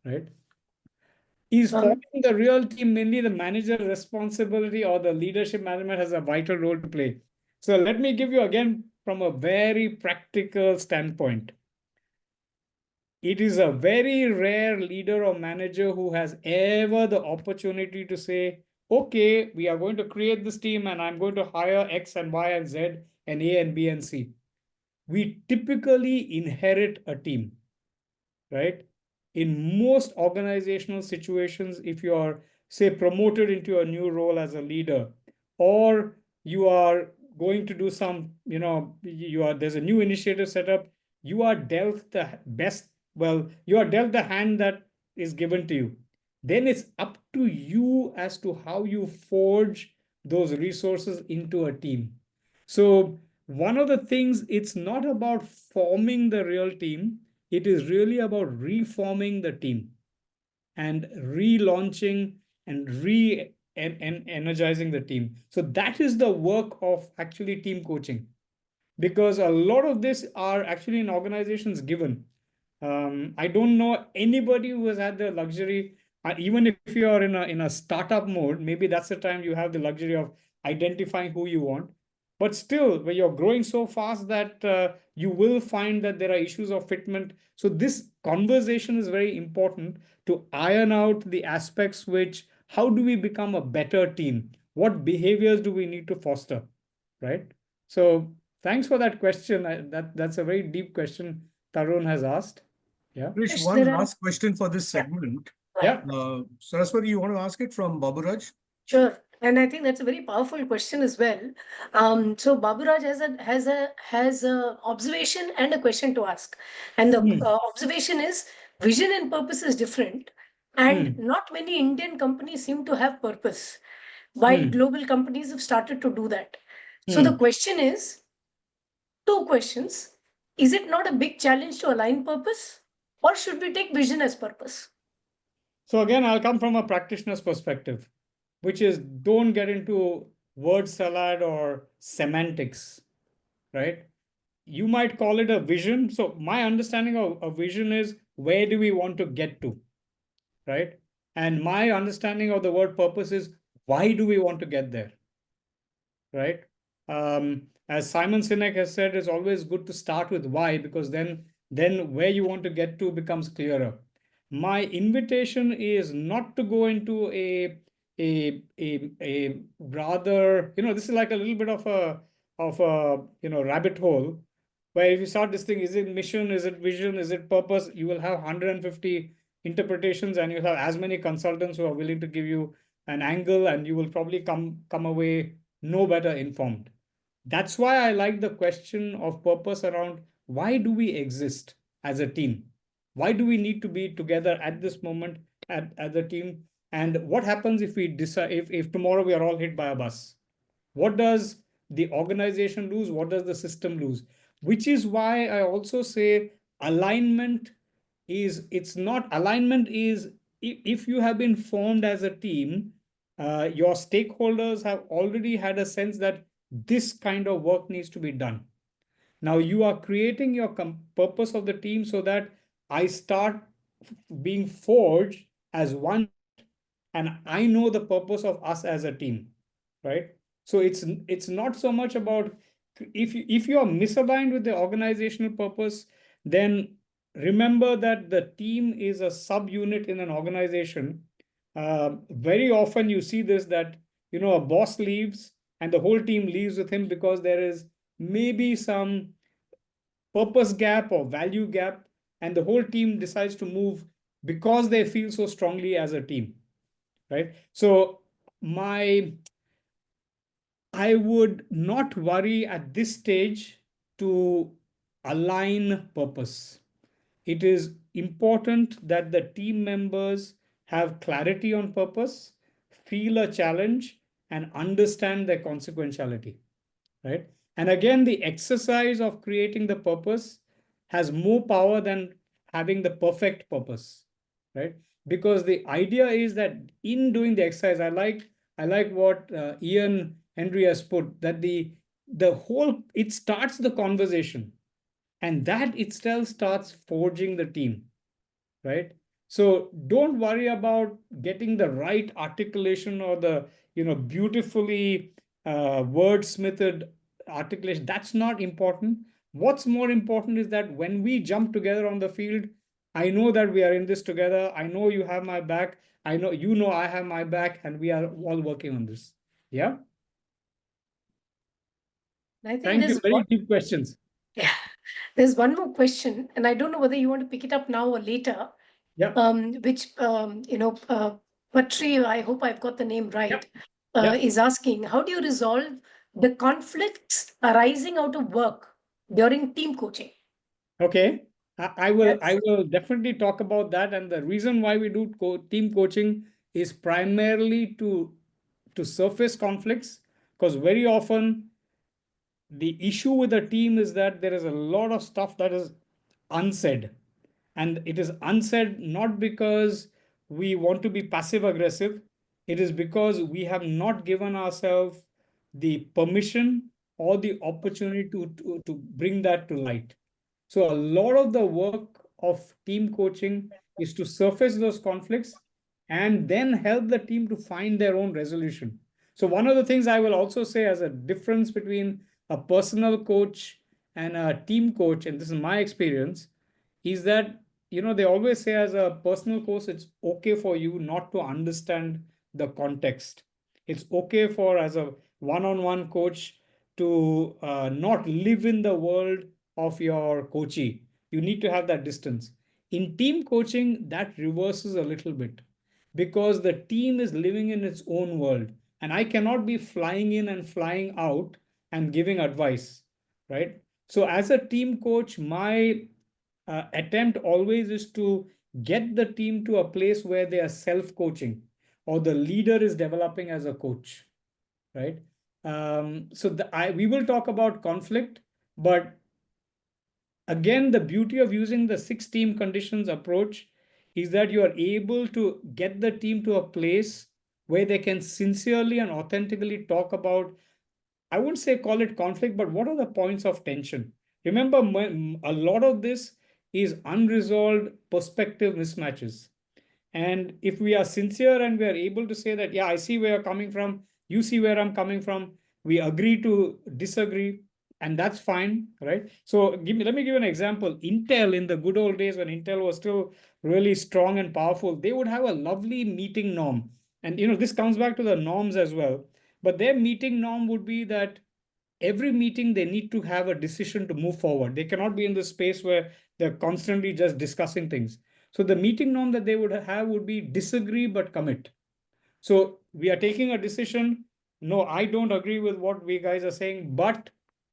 right? Is Um, forming the real team mainly the manager's responsibility, or the leadership management has a vital role to play? So let me give you again from a very practical standpoint. It is a very rare leader or manager who has ever the opportunity to say, okay, we are going to create this team and I'm going to hire X and Y and Z and A and B and C. We typically inherit a team, right? In most organizational situations, if you are, say, promoted into a new role as a leader, or you are going to do some, there's a new initiative set up, you are dealt the best, well, you are dealt the hand that is given to you. Then it's up to you as to how you forge those resources into a team. So one of the things, it's not about forming the real team, it is really about reforming the team and relaunching and energizing the team. So that is the work of actually team coaching, because a lot of this are actually in organizations given. I don't know anybody who has had the luxury, even if you are in a startup mode, maybe that's the time you have the luxury of identifying who you want. But still, when you're growing so fast that you will find that there are issues of fitment. So this conversation is very important to iron out the aspects which, how do we become a better team? What behaviors do we need to foster, right? So thanks for that question. That's a very deep question Tarun has asked. Yeah. Krish, Krish, one there are, last question for this segment. Yeah. Saraswati, you want to ask it from Baburaj? sure. And I think that's a very powerful question as well. So Baburaj has a observation and a question to ask. And the Hmm. observation is vision and purpose is different. And Hmm. not many Indian companies seem to have purpose, while Hmm. global companies have started to do that. So the Hmm. question is, two questions. Is it not a big challenge to align purpose? Or should we take vision as purpose? So again, I'll come from a practitioner's perspective, which is don't get into word salad or semantics, right? You might call it a vision. So my understanding of a vision is, where do we want to get to, right? And my understanding of the word purpose is, why do we want to get there, right? As Simon Sinek has said, it's always good to start with why, because then where you want to get to becomes clearer. My invitation is not to go into a rather, this is like a little bit of a rabbit hole, where if you start this thing, is it mission, is it vision, is it purpose, you will have 150 interpretations, and you'll have as many consultants who are willing to give you an angle, and you will probably come away no better informed. That's why I like the question of purpose around, why do we exist as a team? Why do we need to be together at this moment at the team? And what happens if we decide, if tomorrow we are all hit by a bus? What does the organization lose? What does the system lose? Which is why I also say alignment is, it's not, alignment is, if you have been formed as a team, your stakeholders have already had a sense that this kind of work needs to be done. Now you are creating your purpose of the team so that I start being forged as one, and I know the purpose of us as a team, right? So it's not so much about, if you are misaligned with the organizational purpose, then remember that the team is a subunit in an organization. Very often you see this, that a boss leaves and the whole team leaves with him because there is maybe some purpose gap or value gap, and the whole team decides to move because they feel so strongly as a team, right? So my I would not worry at this stage to align purpose. It is important that the team members have clarity on purpose, feel a challenge, and understand their consequentiality, right? And again, the exercise of creating the purpose has more power than having the perfect purpose, right? Because the idea is that in doing the exercise, I like what Ian Henry has put, that the whole, it starts the conversation, and that itself starts forging the team, right? So don't worry about getting the right articulation or the beautifully wordsmithed articulation. That's not important. What's more important is that when we jump together on the field, I know that we are in this together. I know you have my back. I know I have my back, and we are all working on this. Yeah. I think Thank you. there's Very deep questions. yeah, there's one more question, and I don't know whether you want to pick it up now or later. Yeah. Which Patri, I hope I've got the name right, Yeah. is asking, how do you resolve the conflicts arising out of work during team coaching? Okay. I will That's definitely talk about that. And the reason why we do team coaching is primarily to surface conflicts, because very often the issue with the team is that there is a lot of stuff that is unsaid. And it is unsaid not because we want to be passive aggressive, it is because we have not given ourselves the permission or the opportunity to bring that to light. So a lot of the work of team coaching is to surface those conflicts and then help the team to find their own resolution. So one of the things I will also say as a difference between a personal coach and a team coach, and this is my experience, is that they always say as a personal coach, it's okay for you not to understand the context. It's okay for as a one-on-one coach to not live in the world of your coachee. You need to have that distance. In team coaching, that reverses a little bit because the team is living in its own world. And I cannot be flying in and flying out and giving advice, right? So, as a team coach, my attempt always is to get the team to a place where they are self coaching or the leader is developing as a coach, right? We will talk about conflict, but again, the beauty of using the 6 team conditions approach is that you are able to get the team to a place where they can sincerely and authentically talk about, I wouldn't say call it conflict, but what are the points of tension? Remember, a lot of this is unresolved perspective mismatches. And if we are sincere and we are able to say that, yeah, I see where you're coming from, you see where I'm coming from, we agree to disagree, and that's fine, right? So let me give you an example. Intel, in the good old days when Intel was still really strong and powerful, they would have a lovely meeting norm. And this comes back to the norms as well. But their meeting norm would be that every meeting they need to have a decision to move forward. They cannot be in this space where they're constantly just discussing things. So the meeting norm that they would have would be disagree but commit. So we are taking a decision. No, I don't agree with what we guys are saying, but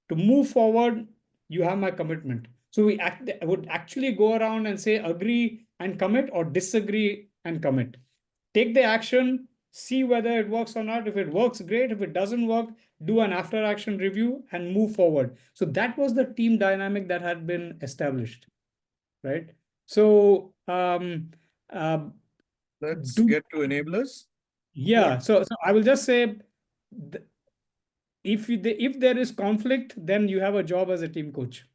to move forward, you have my commitment. So would actually go around and say agree and commit or disagree and commit. Take the action, see whether it works or not. If it works, great. If it doesn't work, do an after action review and move forward. So that was the team dynamic that had been established, right? So Let's do get to enablers. yeah. What So I will just say, if there is conflict, then you have a job as a team coach.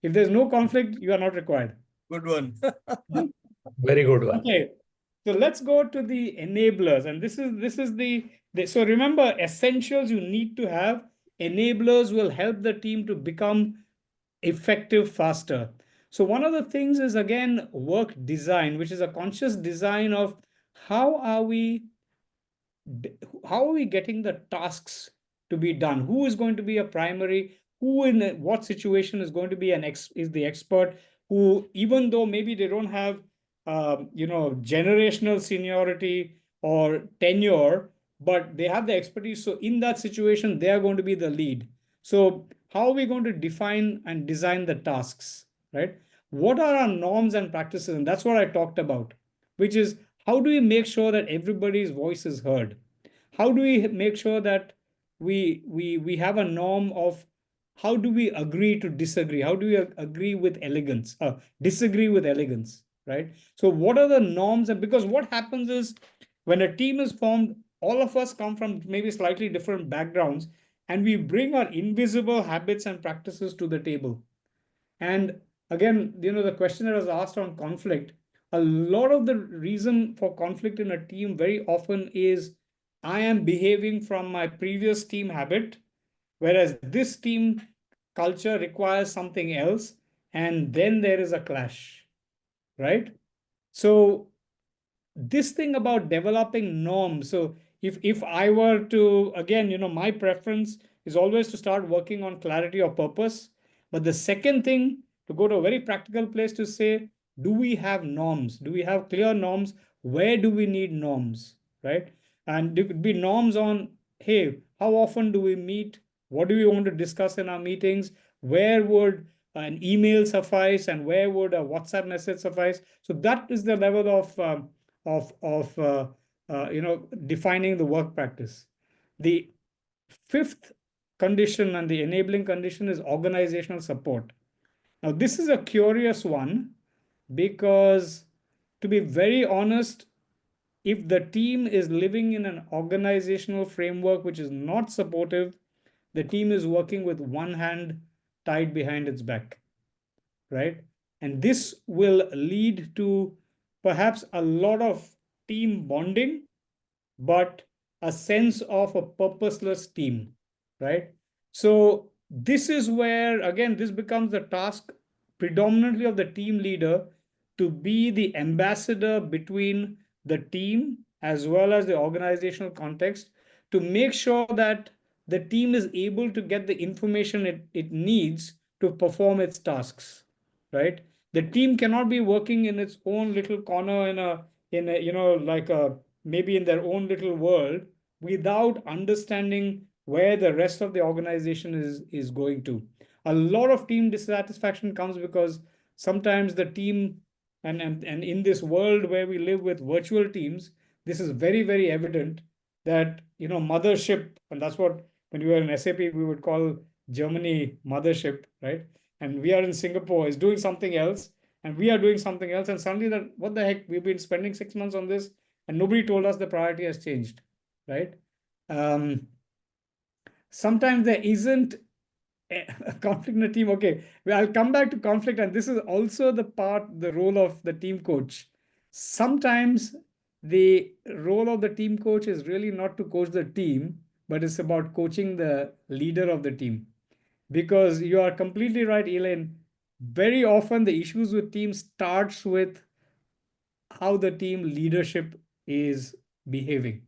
If there's no conflict, you are not required. good one. Very good one. Okay, so let's go to the enablers, and this is the so remember, essentials you need to have. Enablers will help the team to become effective faster. So one of the things is again work design, which is a conscious design of how are we how are we getting the tasks to be done? Who is going to be a primary? Who in what situation is going to be is the expert? Who, even though maybe they don't have generational seniority or tenure, but they have the expertise. So in that situation, they are going to be the lead. So how are we going to define and design the tasks, right? What are our norms and practices? And that's what I talked about, which is how do we make sure that everybody's voice is heard? how do we make sure that we have a norm of how do we agree to disagree? How do we agree with elegance? Disagree with elegance, right? So what are the norms? And because what happens is when a team is formed, all of us come from maybe slightly different backgrounds, and we bring our invisible habits and practices to the table. And again, the question that was asked on conflict, a lot of the reason for conflict in a team very often is I am behaving from my previous team habit, whereas this team culture requires something else, and then there is a clash, right? So this thing about developing norms. So if I were to, again, my preference is always to start working on clarity of purpose. But the second thing, to go to a very practical place to say, do we have norms? Do we have clear norms? Where do we need norms, right? And there could be norms on, hey, how often do we meet? What do we want to discuss in our meetings? Where would an email suffice, and where would a WhatsApp message suffice? So that is the level of defining the work practice. The fifth condition and the enabling condition is organizational support. Now, this is a curious one because, to be very honest, if the team is living in an organizational framework which is not supportive, the team is working with one hand tied behind its back, right? And this will lead to perhaps a lot of team bonding, but a sense of a purposeless team, right? So this is where, again, this becomes the task predominantly of the team leader to be the ambassador between the team as well as the organizational context to make sure that the team is able to get the information it needs to perform its tasks, right? The team cannot be working in its own little corner in a like a maybe in their own little world without understanding where the rest of the organization is going to. A lot of team dissatisfaction comes because sometimes the team and in this world where we live with virtual teams, this is very, very evident that mothership, and that's what when we were in SAP we would call Germany mothership, right? And we are in Singapore is doing something else, and we are doing something else, and suddenly that what the heck, we've been spending 6 months on this and nobody told us the priority has changed, right? Sometimes there isn't a conflict in a team. Okay, well, I'll come back to conflict, and this is also the role of the team coach. Sometimes the role of the team coach is really not to coach the team, but it's about coaching the leader of the team. Because you are completely right, Elaine. Very often the issues with teams starts with how the team leadership is behaving,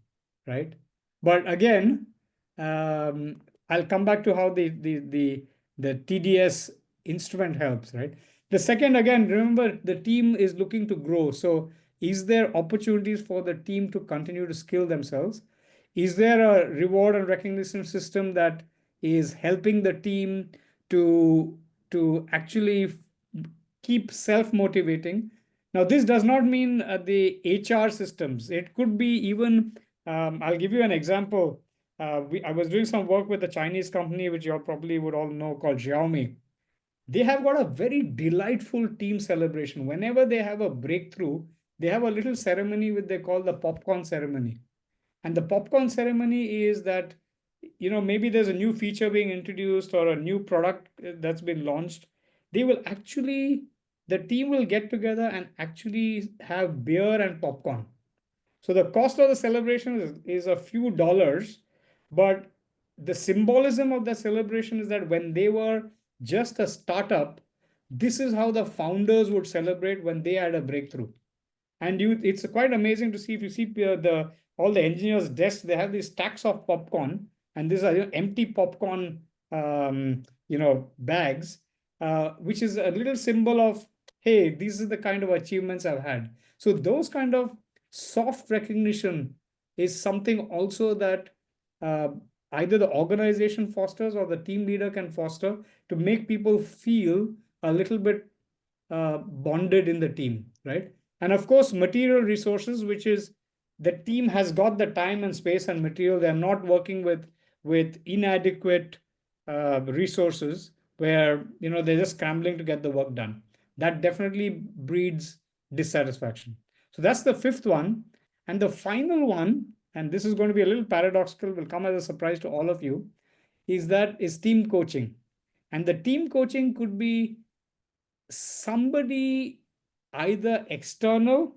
right? But again, I'll come back to how the TDS instrument helps, right? The second, again, remember the team is looking to grow. So is there opportunities for the team to continue to skill themselves? Is there a reward and recognition system that is helping the team to actually keep self-motivating? Now, this does not mean the HR systems. It could be even, I'll give you an example. I was doing some work with a Chinese company, which you all probably would all know, called Xiaomi. They have got a very delightful team celebration. Whenever they have a breakthrough, they have a little ceremony which they call the popcorn ceremony. And the popcorn ceremony is that, maybe there's a new feature being introduced or a new product that's been launched. They will actually, the team will get together and actually have beer and popcorn. So the cost of the celebration is a few dollars, but the symbolism of the celebration is that when they were just a startup, this is how the founders would celebrate when they had a breakthrough. And it's quite amazing to see, if you see all the engineers' desks, they have these stacks of popcorn, and these are empty popcorn bags, which is a little symbol of, hey, these are the kind of achievements I've had. So those kind of soft recognition is something also that either the organization fosters or the team leader can foster to make people feel a little bit bonded in the team, right? And of course, material resources, which is the team has got the time and space and material. They're not working with inadequate resources where they're just scrambling to get the work done. That definitely breeds dissatisfaction. So that's the fifth one. And the final one, and this is going to be a little paradoxical, will come as a surprise to all of you, is team coaching. And the team coaching could be somebody either external,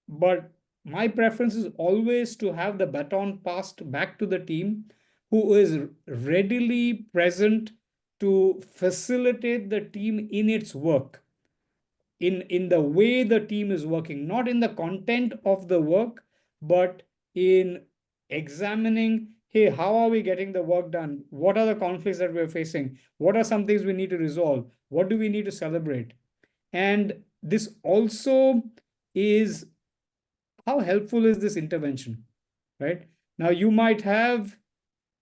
but my preference is always to have the baton passed back to the team who is readily present to facilitate the team in its work, in the way the team is working, not in the content of the work, but in examining, hey, how are we getting the work done? What are the conflicts that we're facing? What are some things we need to resolve? What do we need to celebrate? And this also is, how helpful is this intervention, right? Now, you might have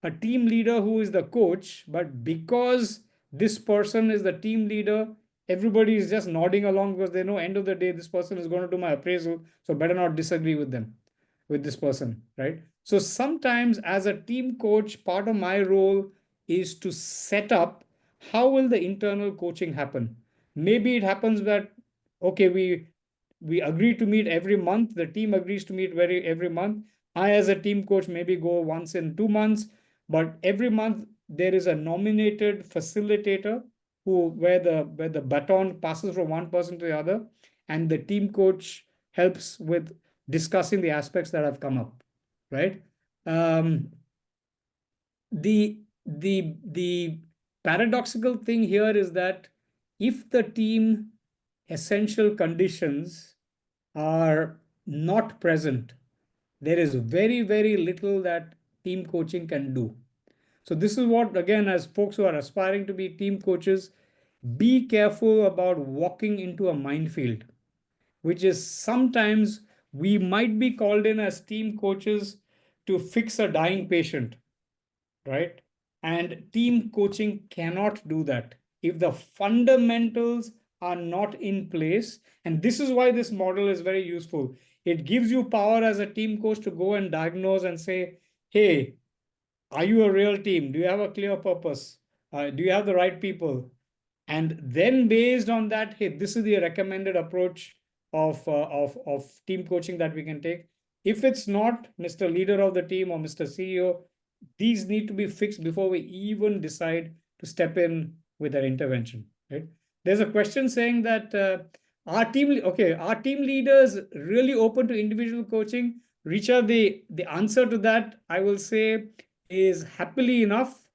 a team leader who is the coach, but because this person is the team leader, everybody is just nodding along because they know end of the day, this person is going to do my appraisal, so better not disagree with them, with this person, right? So sometimes as a team coach, part of my role is to set up how will the internal coaching happen. Maybe it happens that, okay, we agree to meet every month. The team agrees to meet every month. I, as a team coach, maybe go once in 2 months, but every month there is a nominated facilitator where the baton passes from one person to the other, and the team coach helps with discussing the aspects that have come up, right? The paradoxical thing here is that if the team essential conditions are not present, there is very, very little that team coaching can do. So this is what, again, as folks who are aspiring to be team coaches, be careful about walking into a minefield, which is sometimes we might be called in as team coaches to fix a dying patient, right? And team coaching cannot do that if the fundamentals are not in place. And this is why this model is very useful. It gives you power as a team coach to go and diagnose and say, hey, are you a real team? Do you have a clear purpose? Do you have the right people? And then based on that, hey, this is the recommended approach of team coaching that we can take. If it's not, Mr. Leader of the team or Mr. CEO, these need to be fixed before we even decide to step in with our intervention, right? There's a question saying that our team leaders really open to individual coaching? Richard, the answer to that, I will say, is happily enough.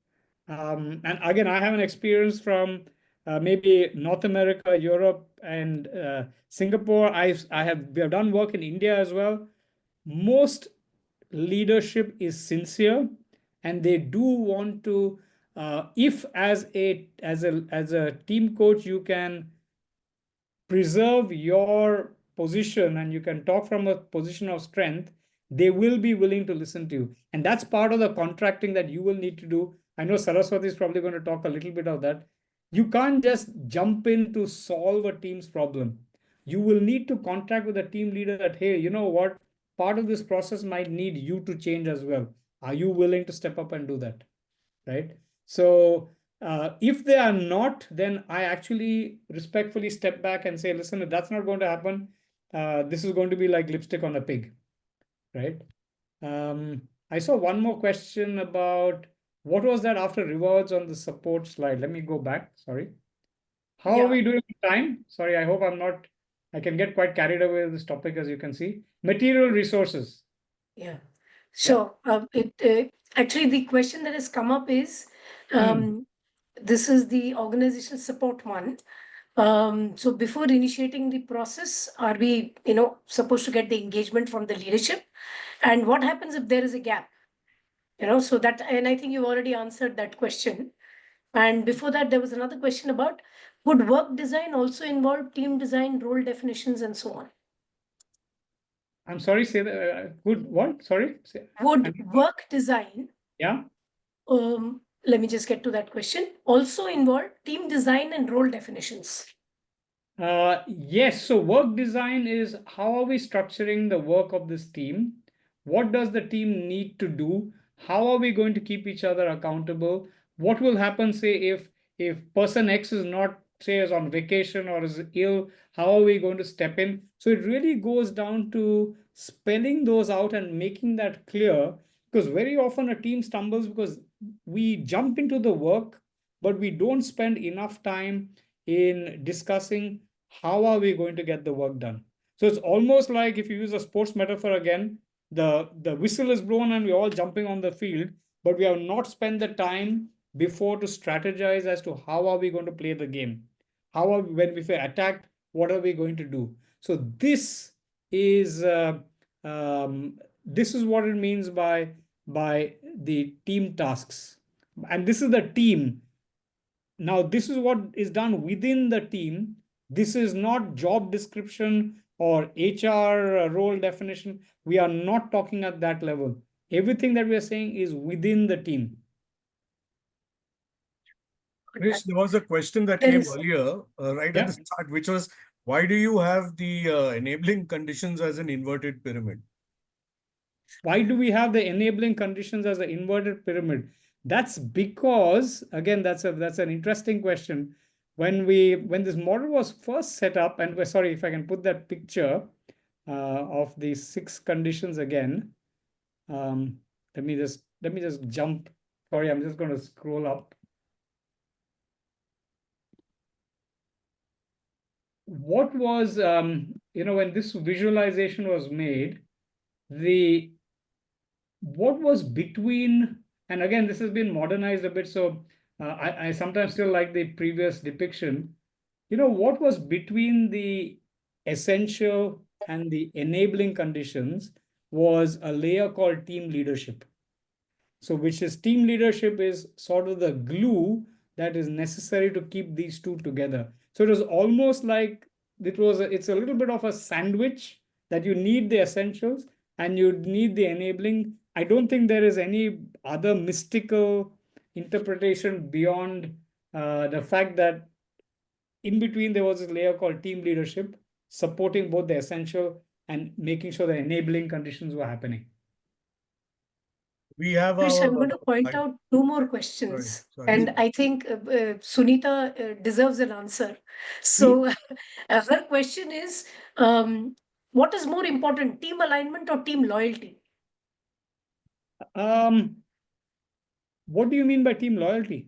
And again, I have an experience from maybe North America, Europe, and Singapore. We have done work in India as well. Most leadership is sincere, and they do want to. If as a team coach, you can preserve your position and you can talk from a position of strength, they will be willing to listen to you. And that's part of the contracting that you will need to do. I know Saraswathi is probably going to talk a little bit of that. You can't just jump in to solve a team's problem. You will need to contract with a team leader that, hey, you know what? Part of this process might need you to change as well. Are you willing to step up and do that? Right? So if they are not, then I actually respectfully step back and say, listen, if that's not going to happen, this is going to be like lipstick on a pig, right? I saw one more question about what was that after rewards on the support slide. Let me go back. Sorry. How are we doing on time? Sorry, I hope I can get quite carried away with this topic, as you can see. Material resources. Yeah. So actually the question that has come up is, this is the organizational support one. So before initiating the process, are we, supposed to get the engagement from the leadership? And what happens if there is a gap? So that, and I think you already answered that question. And before that, there was another question about, would work design also involve team design, role definitions, and so on? I'm sorry, say that. Would what? Sorry? Would work design, Yeah. let me just get to that question, also involve team design and role definitions? Yes, so work design is how are we structuring the work of this team? What does the team need to do? How are we going to keep each other accountable? What will happen, say, if person X is not, say, is on vacation or is ill, how are we going to step in? So it really goes down to spelling those out and making that clear, because very often a team stumbles because we jump into the work, but we don't spend enough time in discussing how are we going to get the work done. So it's almost like, if you use a sports metaphor again, the whistle is blown and we're all jumping on the field, but we have not spent the time before to strategize as to how are we going to play the game. How are we, when we feel attacked, what are we going to do? So is uh, this is what it means by the team tasks, and this is the team. Now, this is what is done within the team. This is not job description or HR role definition. We are not talking at that level. Everything that we are saying is within the team. Krish, there was a question that There came is- earlier, right at the start, which was, why do you have the enabling conditions as an inverted pyramid? Why do we have the enabling conditions as an inverted pyramid? That's because, again, that's an interesting question. When this model was first set up, and we're sorry if I can put that picture of the 6 conditions again. Let me just jump. Sorry, I'm just going to scroll up. What was when this visualization was made, what was between, and again, this has been modernized a bit, so I sometimes still like the previous depiction. What was between the essential and the enabling conditions was a layer called team leadership. So which is, team leadership is sort of the glue that is necessary to keep these two together. So it was almost like it's a little bit of a sandwich, that you need the essentials and you need the enabling. I don't think there is any other mystical interpretation beyond the fact that in between there was this layer called team leadership, supporting both the essential and making sure the enabling conditions were happening. We have Krish, our. I'm going to point out 2 more questions. Sorry. And I think Sunita deserves an answer. So her question is, what is more important, team alignment or team loyalty? What do you mean by team loyalty?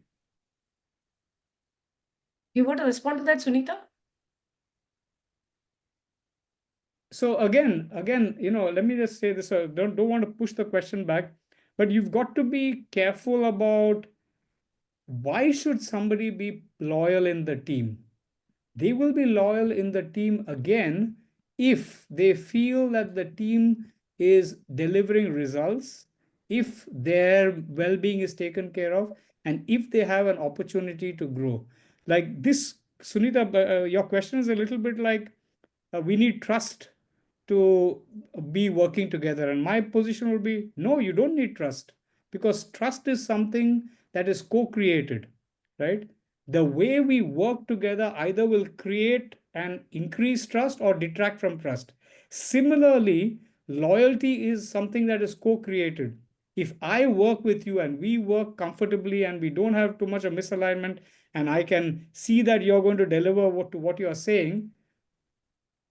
You want to respond to that, Sunita? So again, let me just say this. Don't want to push the question back, but you've got to be careful about, why should somebody be loyal in the team? They will be loyal in the team again if they feel that the team is delivering results, if their well-being is taken care of, and if they have an opportunity to grow. Like this, Sunita, your question is a little bit like, we need trust to be working together. And my position would be, no, you don't need trust, because trust is something that is co-created, right? The way we work together either will create and increase trust or detract from trust. Similarly, loyalty is something that is co-created. If I work with you and we work comfortably and we don't have too much of misalignment, and I can see that you're going to deliver what you are saying,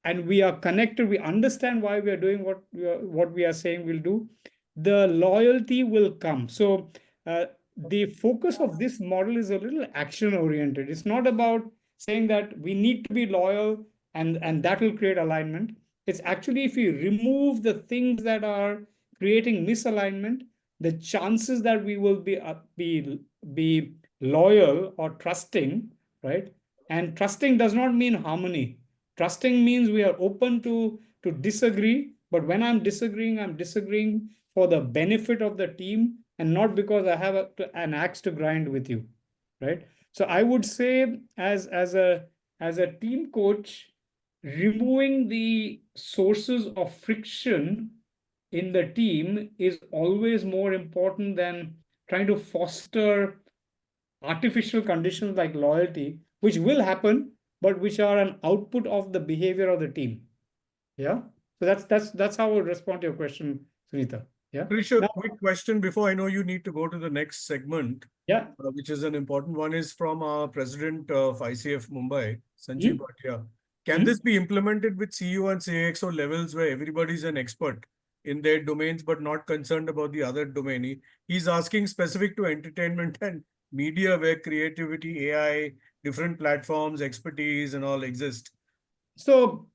and we are connected, we understand why we are doing what we are saying we'll do, the loyalty will come. So the focus of this model is a little action oriented. It's not about saying that we need to be loyal and that will create alignment. It's actually, if you remove the things that are creating misalignment, the chances that we will be loyal or trusting, right? And trusting does not mean harmony. Trusting means we are open to disagree, but when I'm disagreeing for the benefit of the team and not because I have an axe to grind with you, right? So I would say, as a team coach, removing the sources of friction in the team is always more important than trying to foster artificial conditions like loyalty, which will happen, but which are an output of the behavior of the team. Yeah. So that's how I would respond to your question, Sunita. Yeah. Krish, a Now, quick question before I know you need to go to the next segment, yeah. which is an important one, is from our president of ICF Mumbai, Sanjeev Hmm? Bhatia. Can Hmm? this be implemented with CEO and CXO levels where everybody's an expert in their domains but not concerned about the other domain? He's asking specific to entertainment and media where creativity, AI, different platforms, expertise, and all exist. So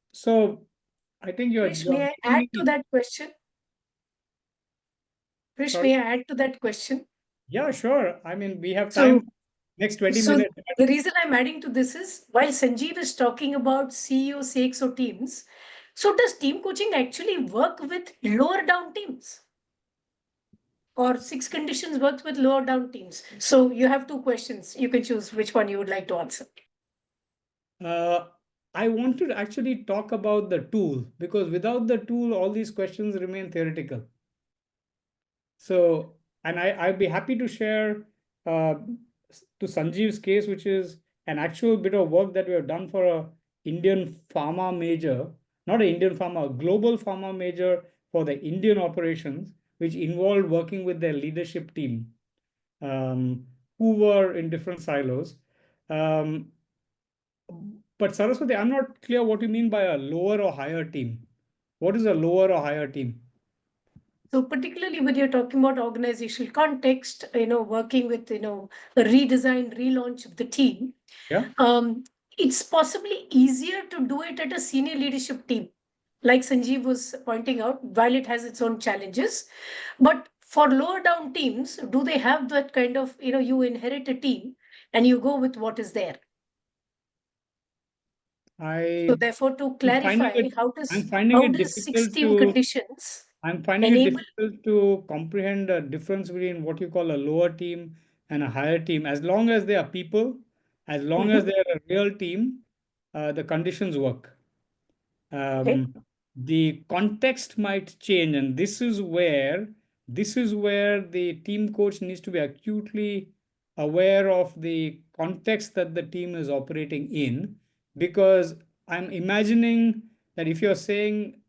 I think you're Krish, may I giving add to me. that question? Krish, Sorry. may I add to that question? Yeah, sure. I mean, we have time So, for next 20 so minutes. the reason I'm adding to this is while Sanjeev is talking about CEO, CXO teams, so does team coaching actually work with lower down teams? Or six conditions works with lower down teams? So you have two questions. You can choose which one you would like to answer. Uh, I want to actually talk about the tool, because without the tool, all these questions remain theoretical. So, and I'd be happy to share to Sanjeev's case, which is an actual bit of work that we have done for a Indian pharma major, not an Indian pharma, a global pharma major for the Indian operations, which involved working with their leadership team, who were in different silos. Um, but Saraswati, I'm not clear what you mean by a lower or higher team. What is a lower or higher team? So particularly when you're talking about organizational context, working with, a redesign, relaunch of the team, Yeah. it's possibly easier to do it at a senior leadership team. Like Sanjeev was pointing out, while it has its own challenges, but for lower down teams, do they have that kind of, you inherit a team and you go with what is there? So I therefore, to I'm finding clarify, it how I'm does finding how it does six difficult team to conditions I'm finding it enable? difficult to comprehend the difference between what you call a lower team and a higher team. As long as they are people, as long as Mhm. they are a real team, the conditions work. Okay. The context might change, and this is where the team coach needs to be acutely aware of the context that the team is operating in, because I'm imagining that if you're saying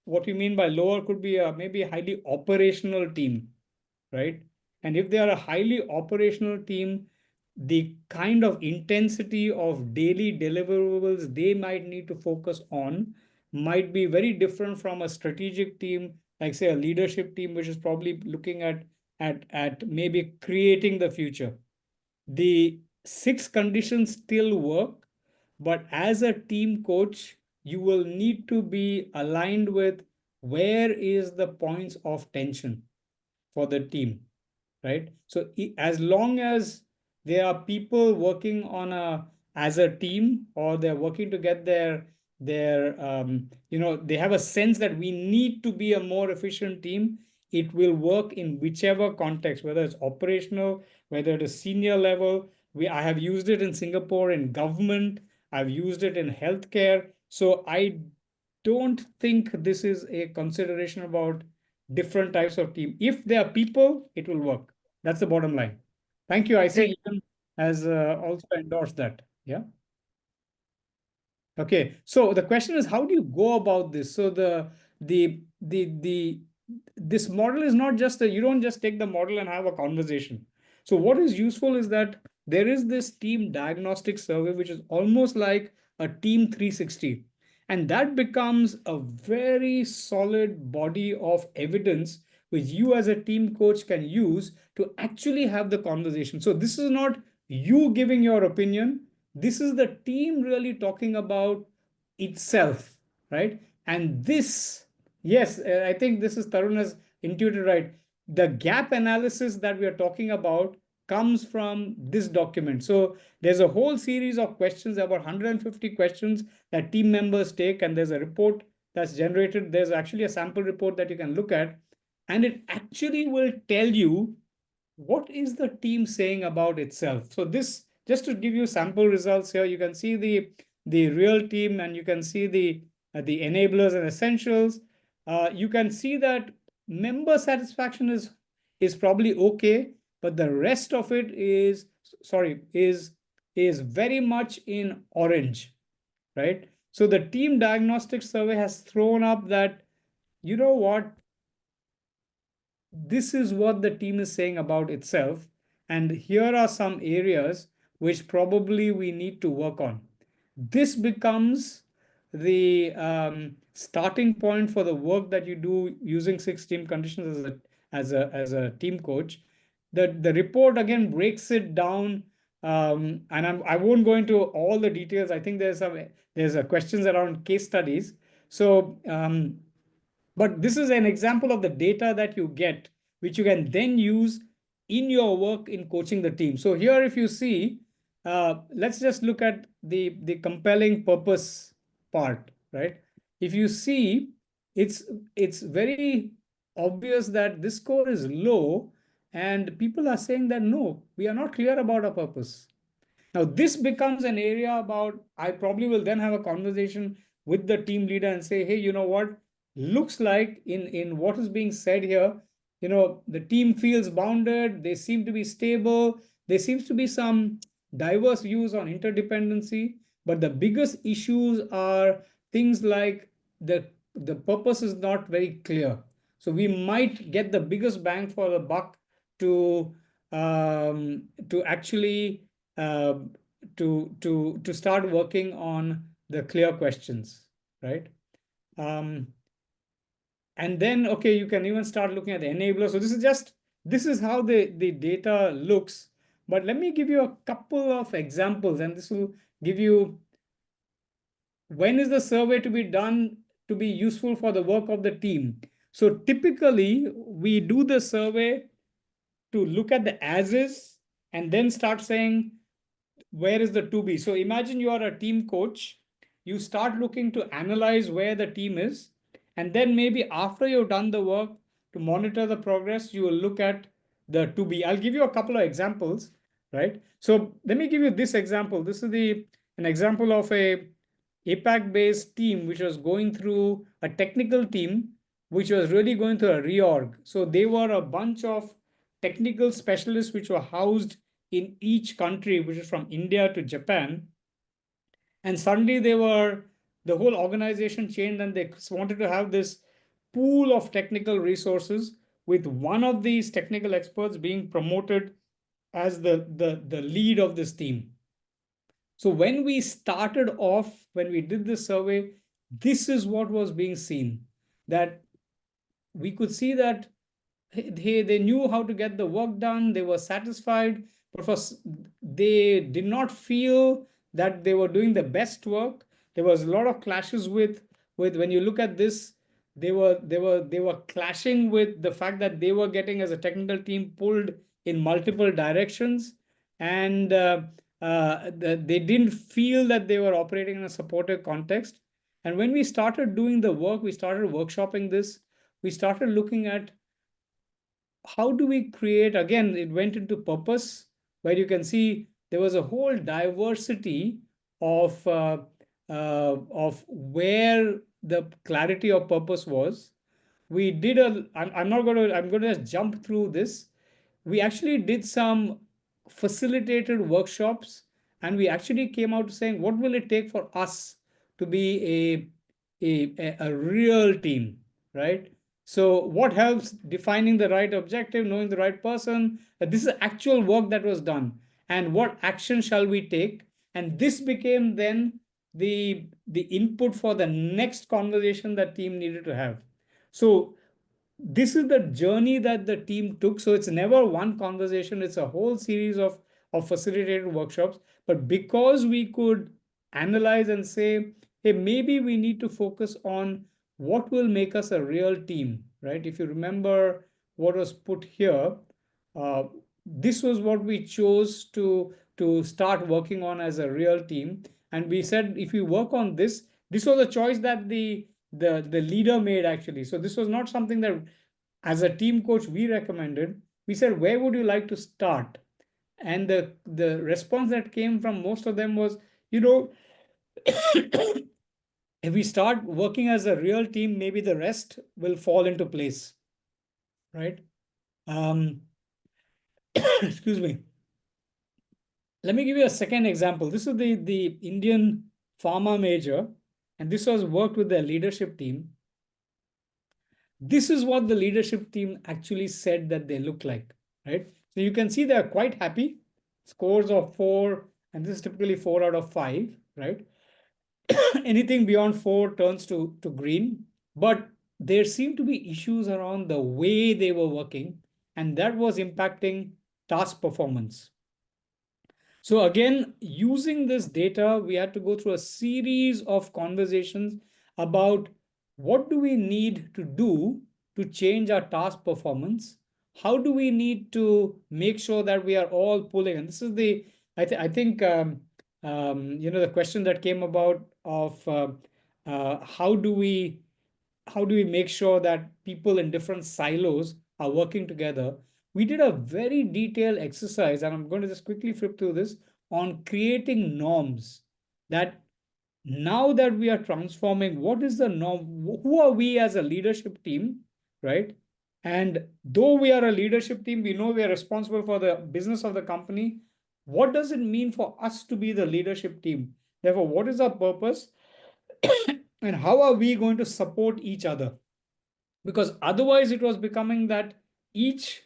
what you mean by lower could be maybe a highly operational team, right? And if they are a highly operational team, the kind of intensity of daily deliverables they might need to focus on might be very different from a strategic team, like say a leadership team, which is probably looking at maybe creating the future. The six conditions still work, but as a team coach, you will need to be aligned with where is the points of tension for the team, right? So as long as there are people working on a as a team, or they're working to get their they have a sense that we need to be a more efficient team, it will work in whichever context, whether it's operational, whether it is senior level. I have used it in Singapore in government, I've used it in healthcare. So I don't think this is a consideration about different types of team. If they are people, it will work. That's the bottom line. Thank you. I Great. see Ian has also endorsed that. Yeah. Okay. So the question is, how do you go about this? So the this model is not just you don't just take the model and have a conversation. So what is useful is that there is this team diagnostic survey, which is almost like a team 360. And that becomes a very solid body of evidence which you as a team coach can use to actually have the conversation. So this is not you giving your opinion. This is the team really talking about itself, right? And this, yes, I think this is Tarun has intuited right. The gap analysis that we are talking about comes from this document. So there's a whole series of questions, about 150 questions that team members take, and there's a report that's generated. There's actually a sample report that you can look at, and it actually will tell you what is the team saying about itself. So this, just to give you sample results here, you can see the real team, and you can see the enablers and essentials. You can see that member satisfaction is probably okay, but the rest of it is sorry is very much in orange. right? So the team diagnostic survey has thrown up that, you know what, this is what the team is saying about itself. And here are some areas which probably we need to work on. This becomes the starting point for the work that you do using 6 team conditions as a team coach. The report again breaks it down, and I won't go into all the details. I think there's questions around case studies. So but this is an example of the data that you get, which you can then use in your work in coaching the team. So here, if you see, let's just look at the compelling purpose part, right? If you see, it's very obvious that this score is low, and people are saying that no, we are not clear about our purpose. Now, this becomes an area about, I probably will then have a conversation with the team leader and say, hey, you know what? Looks like in what is being said here, the team feels bounded, they seem to be stable, there seems to be some diverse views on interdependency, but the biggest issues are things like the purpose is not very clear. So we might get the biggest bang for the buck to actually uh, to start working on the clear questions, right? And then, okay, you can even start looking at the enabler. So this is how the data looks. But let me give you a couple of examples, and this will give you when is the survey to be done to be useful for the work of the team. So typically, we do the survey to look at the as is and then start saying, where is the to be? So imagine you are a team coach. You start looking to analyze where the team is. And then maybe after you've done the work to monitor the progress, you will look at the to be. I'll give you a couple of examples, right? So let me give you this example. This is an example of a APAC-based team which was going through a technical team which was really going through a reorg. So they were a bunch of technical specialists which were housed in each country, which is from India to Japan. And suddenly the whole organization changed and they wanted to have this pool of technical resources with one of these technical experts being promoted as the lead of this team. So when we started off, when we did this survey, this is what was being seen, that we could see that they knew how to get the work done, they were satisfied, but they did not feel that they were doing the best work. There was a lot of clashes with when you look at this, they were clashing with the fact that they were getting as a technical team pulled in multiple directions, and they didn't feel that they were operating in a supportive context. And when we started doing the work, we started workshopping this, we started looking at how do we create, again, it went into purpose, where you can see there was a whole diversity of where the clarity of purpose was. We did I'm going to just jump through this. We actually did some facilitated workshops, and we actually came out saying, what will it take for us to be a real team, right? So what helps defining the right objective, knowing the right person? This is actual work that was done. And what action shall we take? And this became then the input for the next conversation that team needed to have. So this is the journey that the team took. So it's never one conversation, it's a whole series of facilitated workshops. But because we could analyze and say, hey, maybe we need to focus on what will make us a real team, right? If you remember what was put here, uh, this was what we chose to start working on as a real team. And we said, if we work on this, this was a choice that the leader made, actually. So this was not something that as a team coach we recommended. We said, where would you like to start? And the response that came from most of them was, if we start working as a real team, maybe the rest will fall into place, right? Excuse me. Let me give you a second example. This is the Indian pharma major, and this was worked with their leadership team. This is what the leadership team actually said that they look like, right? So you can see they're quite happy, scores of 4, and this is typically 4 out of 5, right? Anything beyond 4 turns to green, but there seemed to be issues around the way they were working, and that was impacting task performance. So again, using this data, we had to go through a series of conversations about what do we need to do to change our task performance? How do we need to make sure that we are all pulling? And this is the, I think, the question that came about of how do we make sure that people in different silos are working together. We did a very detailed exercise, and I'm going to just quickly flip through this, on creating norms. That now that we are transforming, what is the norm? Who are we as a leadership team, right? And though we are a leadership team, we know we are responsible for the business of the company. What does it mean for us to be the leadership team? Therefore, what is our purpose? And how are we going to support each other? Because otherwise it was becoming that each,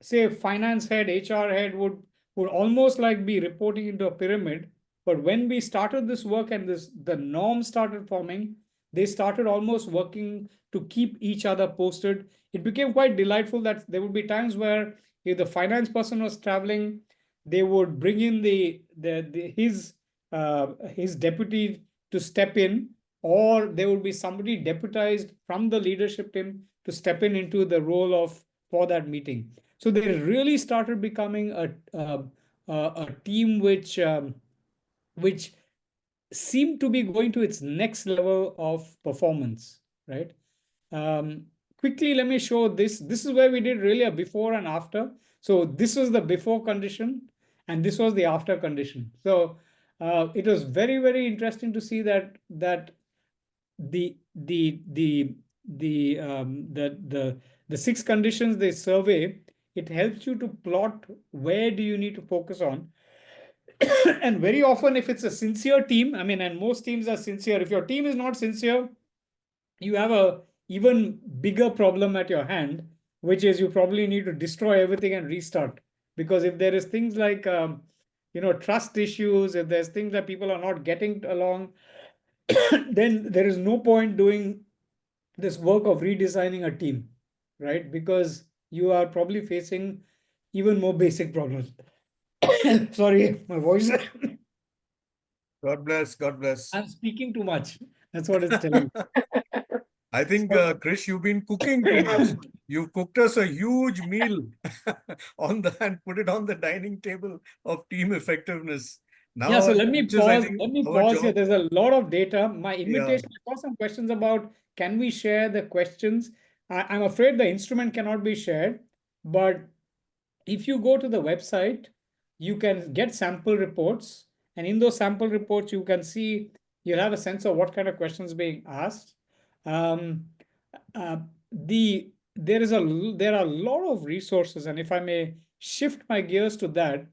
say, finance head, HR head would almost like be reporting into a pyramid. But when we started this work and the norm started forming, they started almost working to keep each other posted. It became quite delightful that there would be times where if the finance person was traveling, they would bring in his deputy to step in, or there would be somebody deputized from the leadership team to step in into the role of for that meeting. So they really started becoming a team which seemed to be going to its next level of performance, right? Quickly, let me show this. This is where we did really a before and after. So this was the before condition, and this was the after condition. So it was very, very interesting to see that the the the the 6 conditions they survey, it helps you to plot where do you need to focus on. And very often, if it's a sincere team, I mean, and most teams are sincere. If your team is not sincere, you have a even bigger problem at your hand, which is you probably need to destroy everything and restart. Because if there is things like trust issues, if there's things that people are not getting along, then there is no point doing this work of redesigning a team, right? Because you are probably facing even more basic problems. Sorry, my voice. God bless. God bless. I'm speaking too much. That's what it's telling me. I think, Krish, you've been cooking too much. You've cooked us a huge meal and put it on the dining table of team effectiveness. Now, Yeah, so let me which is, I pause. think, Let me our pause here. job. There's a lot of data. My Yeah. invitation, I saw some questions about can we share the questions? I'm afraid the instrument cannot be shared, but if you go to the website, you can get sample reports. And in those sample reports, you can see, you'll have a sense of what kind of questions being asked. Um, there are a lot of resources, and if I may shift my gears to that,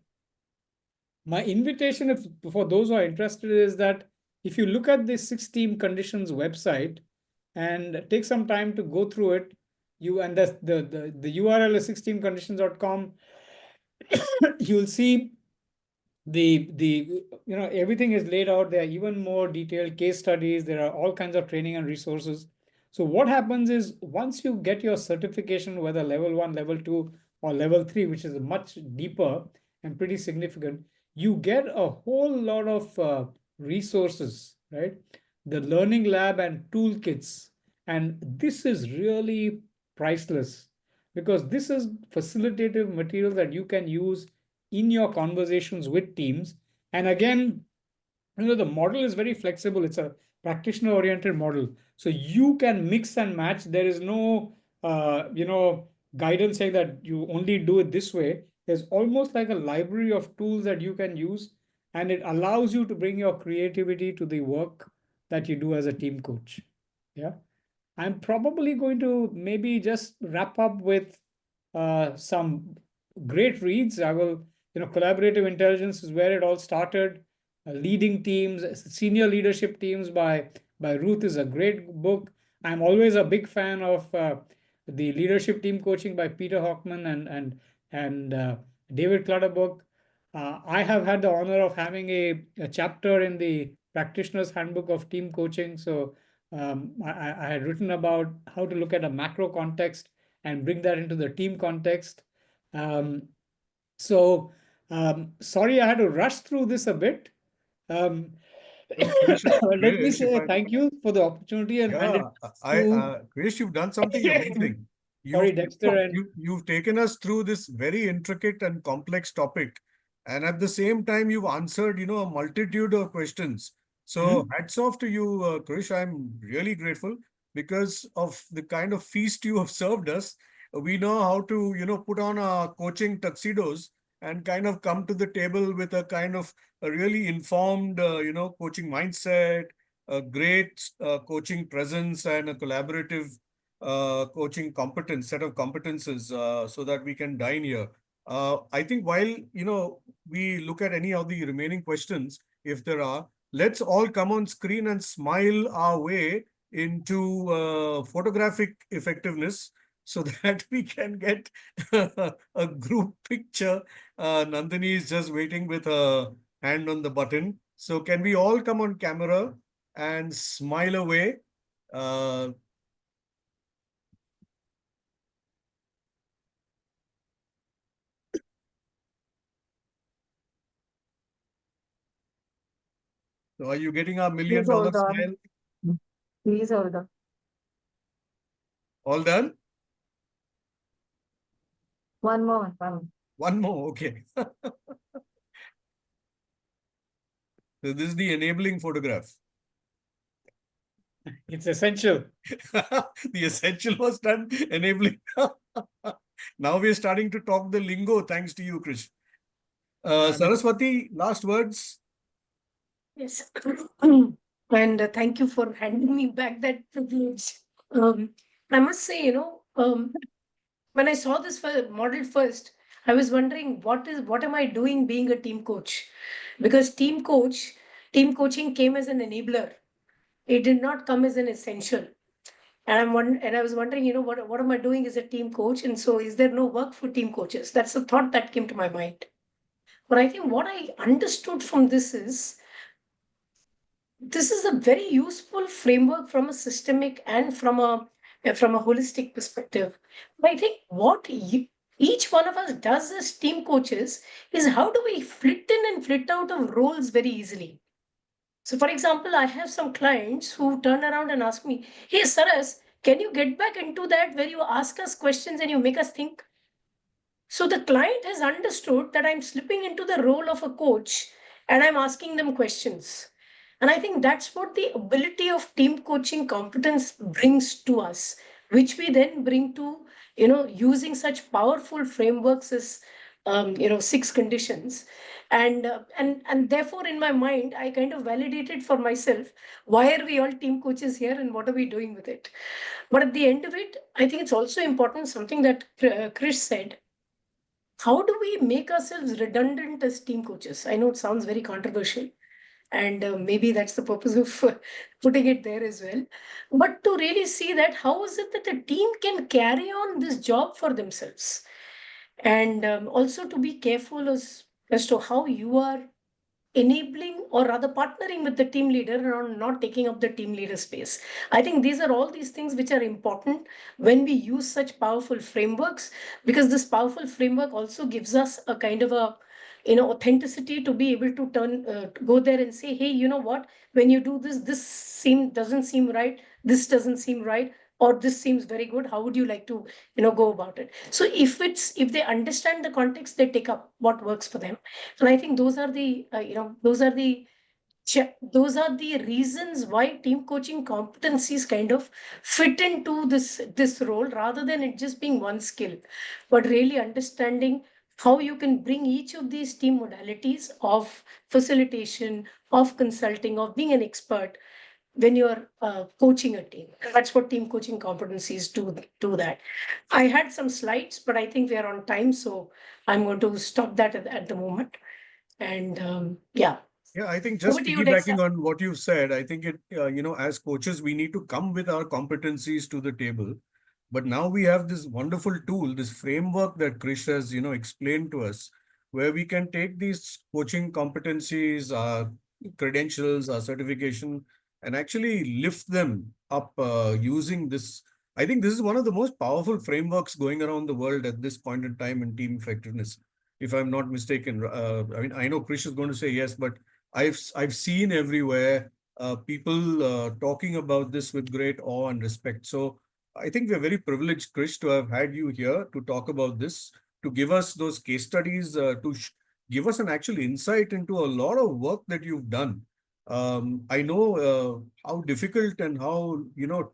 my invitation for those who are interested is that if you look at the 6 team conditions website and take some time to go through it, and the URL is 16conditions.com. You'll see everything is laid out. There are even more detailed case studies. There are all kinds of training and resources. So what happens is once you get your certification, whether level 1, level 2, or level 3, which is much deeper and pretty significant, you get a whole lot of resources, right? The learning lab and toolkits. And this is really priceless because this is facilitative material that you can use in your conversations with teams. And again, the model is very flexible. It's a practitioner oriented model. So you can mix and match. There is no, guidance saying that you only do it this way. There's almost like a library of tools that you can use, and it allows you to bring your creativity to the work that you do as a team coach. Yeah. I'm probably going to maybe just wrap up with some great reads. I will, collaborative intelligence is where it all started. Leading Teams, Senior Leadership Teams by Ruth is a great book. I'm always a big fan of the Leadership Team Coaching by Peter Hockman and David Clutterbuck. I have had the honor of having a chapter in the Practitioner's Handbook of Team Coaching. So I had written about how to look at a macro context and bring that into the team context. Um, Sorry, I had to rush through this a bit. Um, No, Krish, Let me Krish, if say I, thank you for the opportunity and hand it to Krish, you've done something amazing. sorry, Dexter, and You've taken us through this very intricate and complex topic, and at the same time, you've answered, a multitude of questions. So hats off to you, Krish. I'm really grateful because of the kind of feast you have served us. We know how to, put on our coaching tuxedos and kind of come to the table with a kind of a really informed, coaching mindset, a great coaching presence, and a collaborative coaching competence set of competences so that we can dine here. I think while we look at any of the remaining questions, if there are, let's all come on screen and smile our way into photographic effectiveness so that we can get a group picture. Nandini is just waiting with her hand on the button. So can we all come on camera and smile away? Uh, so are you getting our Please $1,000,000 hold on. smile? Please hold on. All done? One more. One more, okay. So this is the enabling photograph. it's essential. The essential was done, enabling. Now we're starting to talk the lingo thanks to you, Krish. Saraswathi, last words. Yes. And thank you for handing me back that privilege. I must say, when I saw this model first, I was wondering what am I doing being a team coach? Because team coaching came as an enabler. It did not come as an essential. And I was wondering, what am I doing as a team coach? And so is there no work for team coaches? That's the thought that came to my mind. But I think what I understood from this is a very useful framework from a systemic and from a holistic perspective. I think each one of us does as team coaches is how do we flit in and flit out of roles very easily. So, for example, I have some clients who turn around and ask me, "Hey, Saras, can you get back into that where you ask us questions and you make us think?" So the client has understood that I'm slipping into the role of a coach and I'm asking them questions. And I think that's what the ability of team coaching competence brings to us, which we then bring to, using such powerful frameworks as, six conditions. And therefore, in my mind, I kind of validated for myself, why are we all team coaches here and what are we doing with it? But at the end of it, I think it's also important, something that Krish said, how do we make ourselves redundant as team coaches? I know it sounds very controversial, and maybe that's the purpose of putting it there as well. But to really see that, how is it that a team can carry on this job for themselves? And also to be careful as to how you are enabling or rather partnering with the team leader or not taking up the team leader space. I think these are all these things which are important when we use such powerful frameworks, because this powerful framework also gives us a kind of a authenticity to be able to go there and say, hey, you know what, when you do this doesn't seem right, this doesn't seem right, or this seems very good, how would you like to go about it? So if they understand the context, they take up what works for them. And I think those are the those are the reasons why team coaching competencies kind of fit into this role, rather than it just being one skill, but really understanding how you can bring each of these team modalities of facilitation, of consulting, of being an expert when you're coaching a team. That's what team coaching competencies do that. I had some slides, but I think we are on time, so I'm going to stop that at the moment. And yeah, Yeah, I think just Over to you, Dexter. piggybacking on what you've said, I think as coaches, we need to come with our competencies to the table. But now we have this wonderful tool, this framework that Krish has, explained to us, where we can take these coaching competencies, our credentials, our certification, and actually lift them up using this. I think this is one of the most powerful frameworks going around the world at this point in time in team effectiveness, if I'm not mistaken. I mean, I know Krish is going to say yes, but I've seen everywhere people talking about this with great awe and respect. So I think we're very privileged, Krish, to have had you here to talk about this, to give us those case studies, give us an actual insight into a lot of work that you've done. I know how difficult and how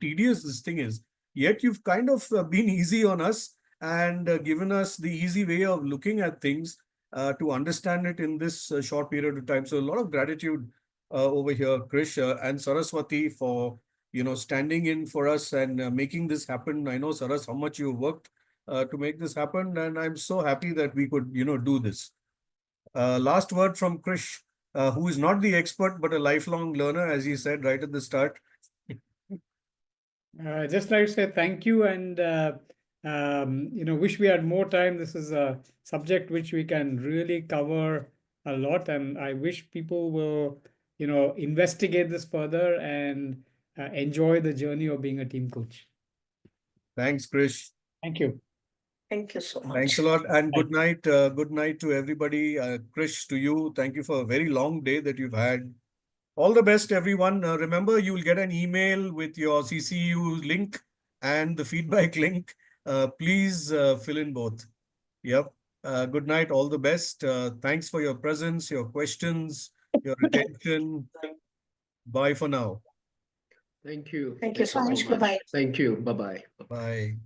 tedious this thing is. Yet you've kind of been easy on us and given us the easy way of looking at things to understand it in this short period of time. So a lot of gratitude over here, Krish and Saraswathi, for standing in for us and making this happen. I know, Saras, how much you worked to make this happen, and I'm so happy that we could do this. Last word from Krish, who is not the expert but a lifelong learner, as he said right at the start. Just like to say thank you and wish we had more time. This is a subject which we can really cover a lot, and I wish people will investigate this further and enjoy the journey of being a team coach. Thanks, Krish. Thank you. Thank you so much. Thanks a lot, and good night. Good night to everybody. Krish, to you, thank you for a very long day that you've had. All the best, everyone. Remember, you'll get an email with your CCU link and the feedback link. Please fill in both. Yep. Good night. All the best. Thanks for your presence, your questions, your attention. Bye for now. Thank you. Thank you so much. Bye-bye. Thank you. Bye-bye. Bye.